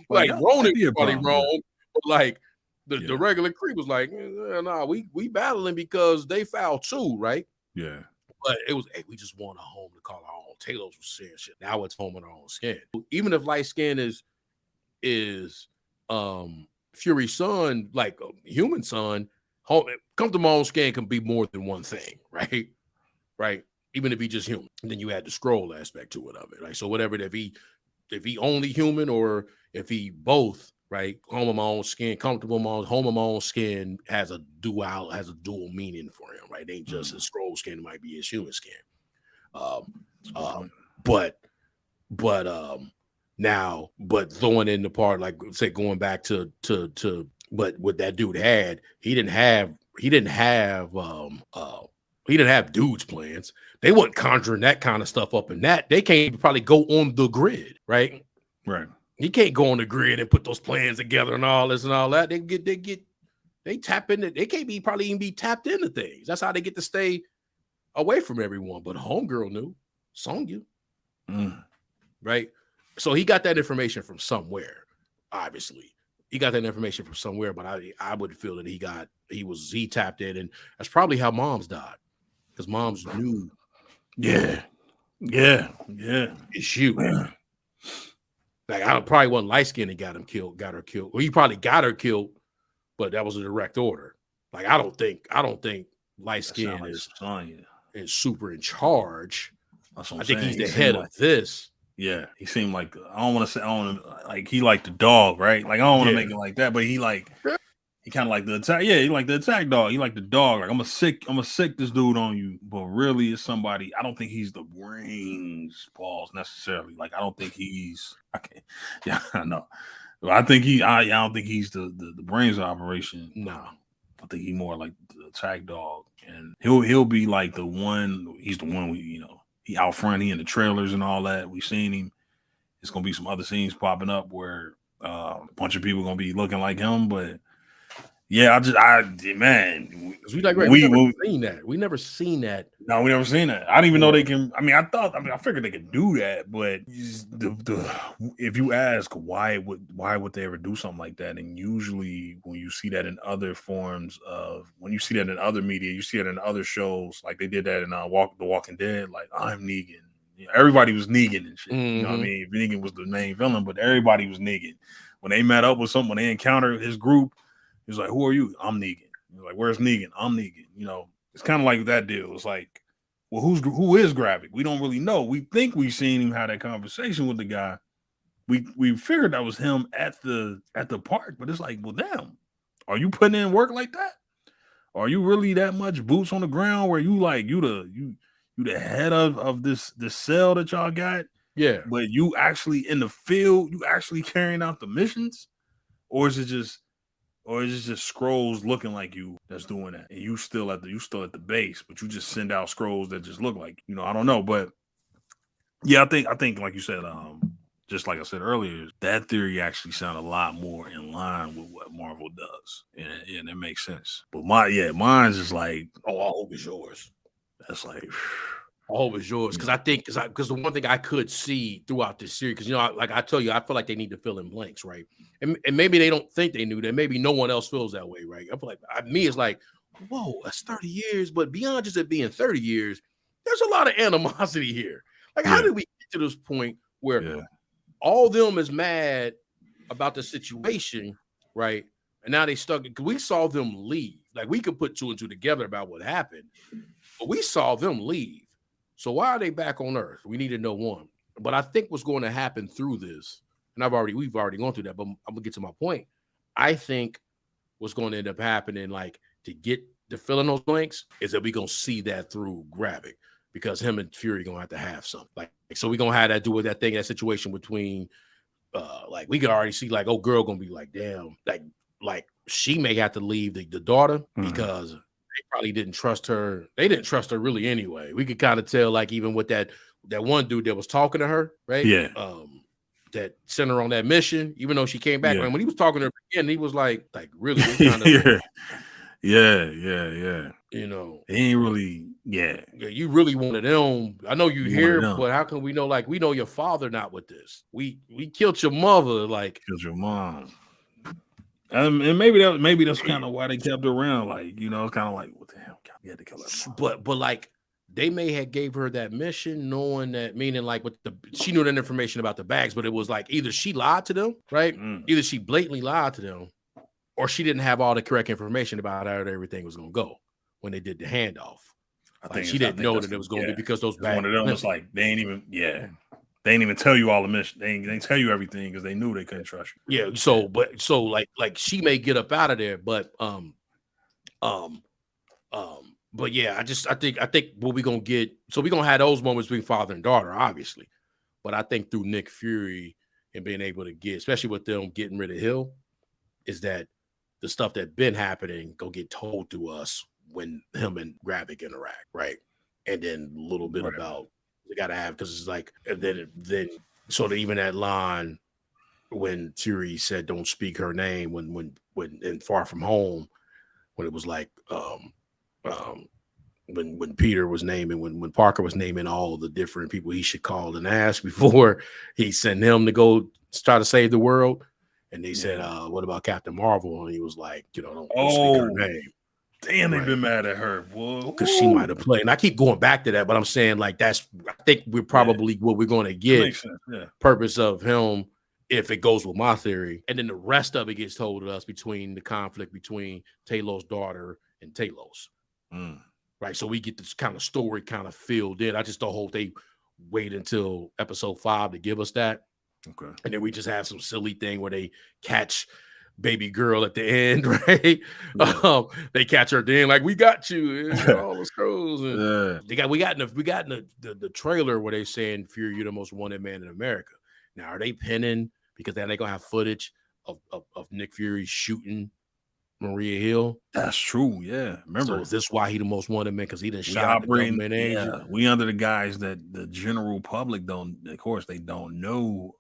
like Ronan probably wrong. But like the regular Kree was like, nah, we battling because they foul too, right? Yeah. But it was, hey, we just want a home to call our own. Talos was saying shit. Now it's home in our own skin. Even if light skin is Fury's son, like a human son, home come to my own skin can be more than one thing, right? Right. Even if he just human. And then you add the Skrull aspect to it of it. Like, so whatever, if he only human or if he both, right? Home of my own skin, comfortable home of my own skin has a dual meaning for him, right? It ain't just his Skrull skin, it might be his human skin. But throwing in the part, like, say, going back to but what that dude had, he didn't have dudes plans. They weren't conjuring that kind of stuff up in that. They can't probably go on the grid, right? Right. You can't go on the grid and put those plans together and all this and all that. They tap into. They can't probably even be tapped into things. That's how they get to stay away from everyone. But homegirl knew, Sonya, right? So he got that information from somewhere. Obviously, he got that information from somewhere. But I would feel that he tapped in, and that's probably how moms died, because moms knew. Yeah. It's you. Like, I probably wasn't light skinned and got her killed. Well, he probably got her killed, but that was a direct order. Like, I don't think light skin is super in charge. I think he's the head of this. Yeah, he seemed like, I don't want to say, like, he like the dog, right? Like, I don't want to make it like that, but he He kind of like the attack. Yeah, he like the attack dog. He like the dog. Like I'm gonna sick this dude on you. But really, it's somebody. I don't think he's the brains balls necessarily. Like I don't think he's. I can't. Yeah, I know. I think I don't think he's the brains operation. No, I think he more like the attack dog, and he'll be like the one. He's the one he out front. He in the trailers and all that. We've seen him. It's gonna be some other scenes popping up where a bunch of people gonna be looking like him, but. Yeah, man, we never seen that. We never seen that. No, we never seen that. I didn't even know they can. I mean, I figured they could do that, but if you ask why would they ever do something like that? And usually, when you see that in other forms of, when you see that in other media, you see it in other shows, like they did that in The Walking Dead. Like I'm Negan. Everybody was Negan and shit. Mm-hmm. You know what I mean? Negan was the main villain, but everybody was Negan. When they met up with someone, when they encountered his group. He was like, "Who are you?" I'm Negan. He was like, "Where's Negan?" I'm Negan. It's kind of like that deal. It's like, well, who is Gravik? We don't really know. We think we've seen him have that conversation with the guy. We figured that was him at the park, but it's like, well, damn, are you putting in work like that? Are you really that much boots on the ground where you like you the head of this cell that y'all got? Yeah, but you actually in the field, you actually carrying out the missions, or is it just scrolls looking like you that's doing that, and you still at the base, but you just send out scrolls that just look like I don't know, but yeah, I think like you said, just like I said earlier, that theory actually sounds a lot more in line with what Marvel does, and it makes sense. But mine's just like, oh, I hope it's yours. That's like. I hope it's yours because I think because the one thing I could see throughout this series, because like I tell you, I feel like they need to fill in blanks, right? And maybe they don't think they knew that. Maybe no one else feels that way, right? I feel like me, it's like, whoa, that's 30 years, but beyond just it being 30 years, there's a lot of animosity here. Like, how did we get to this point where all of them is mad about the situation, right? And now they stuck. Because we saw them leave. Like, we could put two and two together about what happened, but we saw them leave. So why are they back on Earth? We need to know one. But I think what's going to happen through this, and we've already gone through that, but I'm gonna get to my point. I think what's going to end up happening, like to fill in those blanks, is that we're gonna see that through Gravik, because him and Fury gonna have something. Like so we're gonna have that do with that thing, that situation between like we can already see like, oh, girl gonna be like, damn, like she may have to leave the daughter because they probably didn't trust her. They didn't trust her really anyway. We could kind of tell, like, even with that one dude that was talking to her, right? Yeah. That sent her on that mission, even though she came back. And when he was talking to her again, he was like really kind of yeah. He ain't really, you really wanted them. I know you here, but how can we know? Like, we know your father not with this. We killed your mother, like killed your mom. And maybe that's kind of why they kept her around. Like, it's kind of like, what the hell? We had to kill her. But like, they may have gave her that mission, knowing that, meaning like she knew that information about the bags, but it was like either she lied to them, right? Either she blatantly lied to them, or she didn't have all the correct information about how everything was going to go when they did the handoff. I think she didn't know that it was going to be because those bags. One of them was like, they ain't even tell you all the mission. They ain't tell you everything because they knew they couldn't trust you. Yeah. So like she may get up out of there, but but yeah, I think what we're gonna get. So we're gonna have those moments between father and daughter, obviously. But I think through Nick Fury and being able to get, especially with them getting rid of Hill, is that the stuff that been happening gonna get told to us when him and Gravik interact, right? And then a little bit about they gotta have, because it's like, and then sort of even that line when Fury said don't speak her name when in Far From Home, when it was like when Peter was naming, when Parker was naming all the different people he should call and ask before he sent him to go try to save the world. And they said, what about Captain Marvel? And he was like, don't speak her name. Damn, they've been mad at her, because she might have played. And I keep going back to that, but I'm saying, like, I think we're probably what we're going to get. Purpose of him, if it goes with my theory, and then the rest of it gets told to us between the conflict between Talos' daughter and Talos. Right, so we get this kind of story kind of filled in. I just don't hope they wait until episode 5 to give us that. Okay, and then we just have some silly thing where they catch baby girl at the end, right? Yeah. They catch her then, like, we got you, all the scrolls. And Yeah. we got in the trailer where they saying Fury, you're the most wanted man in America. Now, are they pinning because then they gonna have footage of Nick Fury shooting Maria Hill? That's true. Yeah. So Remember, is this why he the most wanted man? Because he done we shot the operating. government agent? Yeah, we under the guys that the general public don't. Of course, they don't know.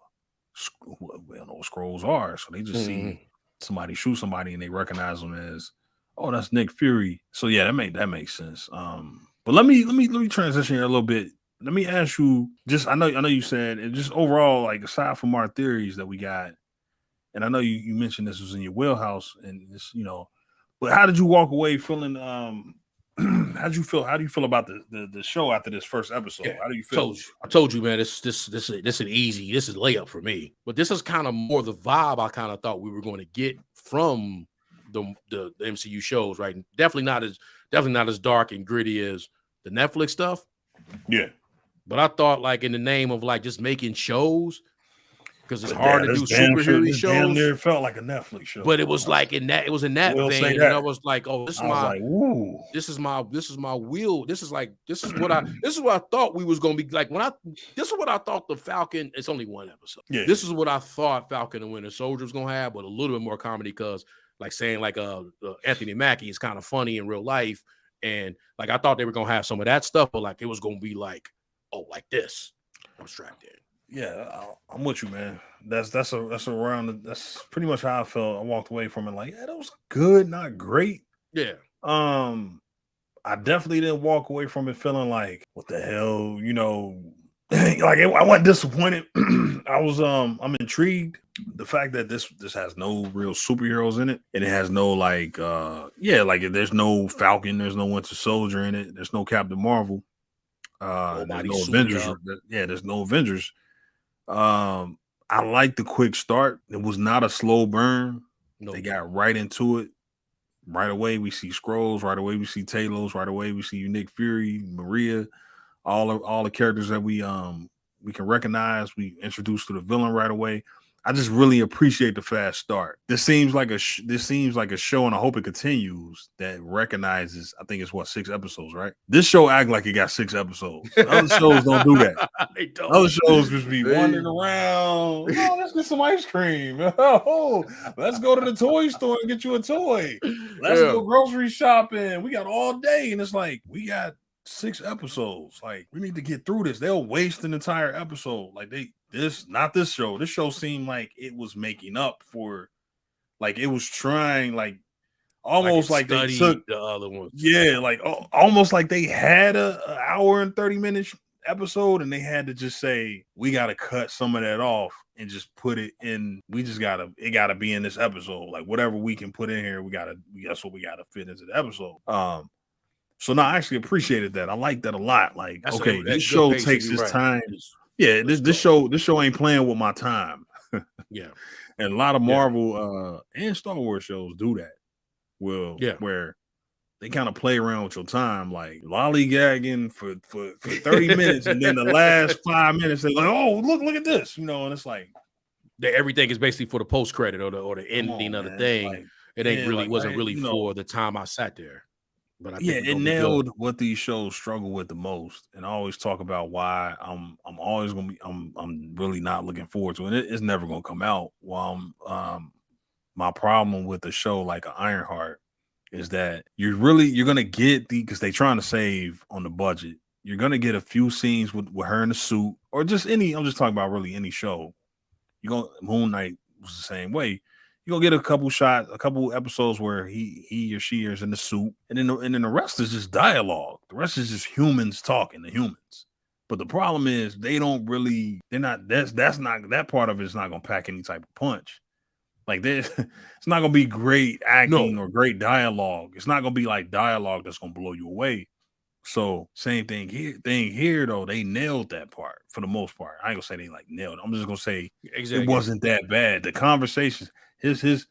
We don't know what scrolls are, so they just see somebody shoot somebody and they recognize them as, oh, that's Nick Fury. So yeah, that makes sense. But let me transition here a little bit. Let me ask you, just I know you said, and just overall, like aside from our theories that we got, and I know you mentioned this was in your wheelhouse, and this, but how did you walk away feeling? How do you feel about the show after this first episode? Yeah. How do you feel? I told you, man. This is easy. This is layup for me. But this is kind of more the vibe I kind of thought we were going to get from the MCU shows, right? Definitely not as dark and gritty as the Netflix stuff. Yeah. But I thought, like, in the name of like just making shows, because it's hard to do superhero shows. Damn near felt like a Netflix show. But it was like in that vein, and I was like, oh, this is my wheel. This is what I thought we was gonna be like this is what I thought the Falcon. It's only one episode. Yeah. This is what I thought Falcon and Winter Soldier was gonna have, but a little bit more comedy because like saying like Anthony Mackie is kind of funny in real life, and like I thought they were gonna have some of that stuff, but like it was gonna be like, oh, like this. I'm strapped in. Yeah, I'm with you, man. That's pretty much how I felt. I walked away from it like, yeah, that was good, not great. Yeah. I definitely didn't walk away from it feeling like, what the hell, like I wasn't disappointed. I'm intrigued. The fact that this has no real superheroes in it, and it has no like there's no Falcon, there's no Winter Soldier in it, there's no Captain Marvel. There's no Avengers. There's no Avengers. I like the quick start. It was not a slow burn. No. They got right into it. Right away, we see Skrulls. Right away, we see Talos. Right away, we see Nick Fury, Maria, all the characters that we can recognize. We introduced to the villain right away. I just really appreciate the fast start. This seems like a show, and I hope it continues, that recognizes, I think it's 6 episodes, right? This show act like it got 6 episodes. Other shows don't do that. They don't. Other shows just be wandering around. Oh, let's get some ice cream. Oh, let's go to the toy store and get you a toy. Let's go grocery shopping. We got all day, and it's like, we got 6 episodes. Like, we need to get through this. They'll waste an entire episode. Like not this show. This show seemed like it was making up for, like it was trying, like almost like they took the other ones. Yeah, like almost like they had a hour and 30 minutes episode, and they had to just say, we got to cut some of that off and just put it in. It gotta be in this episode. Like whatever we can put in here, that's what we gotta fit into the episode. So no, I actually appreciated that. I like that a lot. Like, this show takes its time. Yeah, this show ain't playing with my time. Yeah. And a lot of Marvel and Star Wars shows do that. Well, where they kind of play around with your time, like lollygagging for 30 minutes, and then the last 5 minutes they're like, oh, look at this, and it's like everything is basically for the post credit or the ending of the thing. Like, it ain't wasn't really for the time I sat there. But it nailed what these shows struggle with the most, and I always talk about why I'm always gonna be I'm really not looking forward to it. It's never gonna come out. While my problem with the show like Ironheart is that you're gonna get because they're trying to save on the budget. You're gonna get a few scenes with her in the suit, or just I'm just talking about really any show. Moon Knight was the same way. You're gonna get a couple episodes where he or she is in the suit, and then the rest is just dialogue. The rest is just humans talking to humans. But the problem is that part of it is not gonna pack any type of punch. Like it's not gonna be great acting or great dialogue. It's not gonna be like dialogue that's gonna blow you away. So same thing here though, they nailed that part for the most part. I ain't gonna say they like nailed it. I'm just gonna say it wasn't that bad. The conversations, his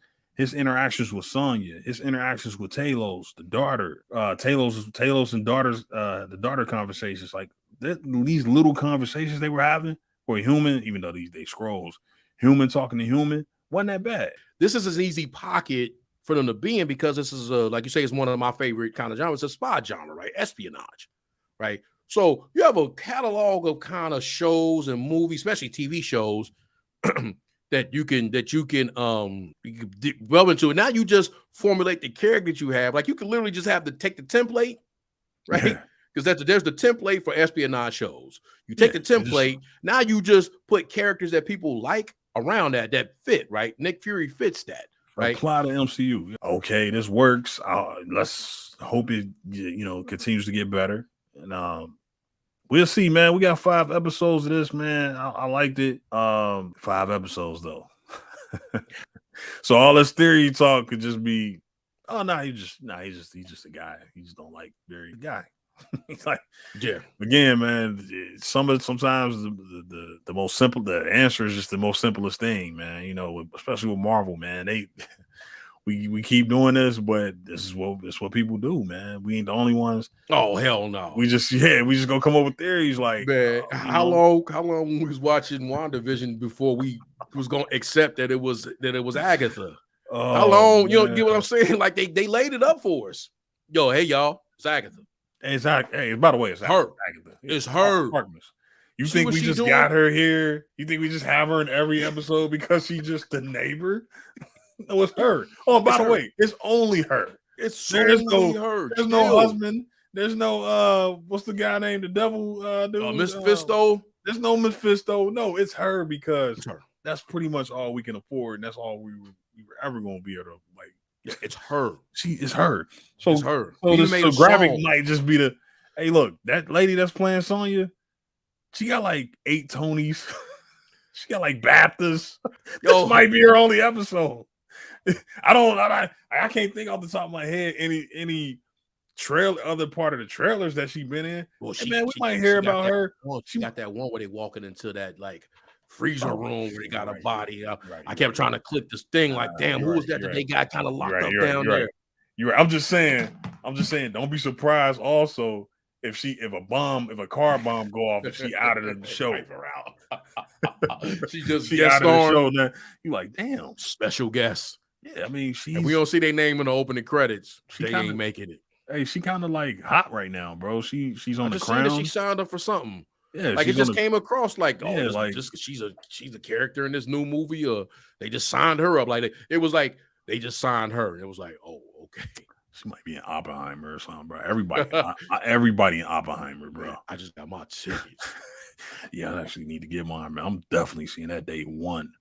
interactions with Sonya, his interactions with Talos, the daughter, Talos and daughters, the daughter conversations, like these little conversations they were having for a human, even though they Skrulls, human talking to human, Wasn't that bad. This is an easy pocket for them to be in because this is like you say, it's one of my favorite kind of genres. It's a spy genre, right? Espionage, right? So you have a catalog of kind of shows and movies, especially TV shows, that you can delve into. And now you just formulate the character that you have. Like you can literally just have to take the template, right? Because there's the template for espionage shows. You take the template, now you just put characters that people like around that fit, right? Nick Fury fits that, right? Apply to MCU. Okay, this works. Let's hope it continues to get better. And we'll see, man. We got 5 episodes of this, man. I liked it. 5 episodes though. So all this theory talk could just be, oh no, he's just a guy. He just don't like very guy. He's like, yeah. Again, man, sometimes the most simple, the answer is just the most simplest thing, man. Especially with Marvel, man. We keep doing this, but this is what people do, man. We ain't the only ones. Oh hell no. We just gonna come up with theories like, man. How long we was watching WandaVision before we was gonna accept that it was Agatha? How long? Man. You know, get what I'm saying? Like they laid it up for us. Yo, hey y'all, it's Agatha. Hey, by the way, it's her. Agatha. It's her. You think we just got her here? You think we just have her in every episode because she's just the neighbor? No, it's her. Oh, by the way, it's only her. There's her. There's no husband. There's no what's the guy named the devil dude? Mephisto. There's no Mephisto. No, it's her because that's pretty much all we can afford, and that's all we were ever gonna be able to like. It's her. It's her. So it's her. So the graphic might just be hey, look, that lady that's playing Sonya, she got like 8 Tonys. She got like BAFTAs. This might be her only episode. I can't think off the top of my head any other part of the trailers that she been in. Well, we might hear about her. She got that one where they walking into that like freezer room where they got a body. I kept trying to click this thing like, damn, who was that they got kind of locked up down there? You're right. I'm just saying, don't be surprised also if a car bomb go off and she out of the show. She just out of the show now. You like, damn, special guest. Yeah, I mean, we don't see their name in the opening credits. They ain't making it. Hey, she kind of like hot right now, bro. She's on the Crown. She signed up for something. Yeah, like it just came across like, just she's a character in this new movie, or they just signed her up. Like it was like they just signed her, and it was like, oh, okay. She might be in Oppenheimer or something, bro. Everybody in Oppenheimer, bro. I just got my tickets. Yeah, I actually need to get mine, man. I'm definitely seeing that day 1.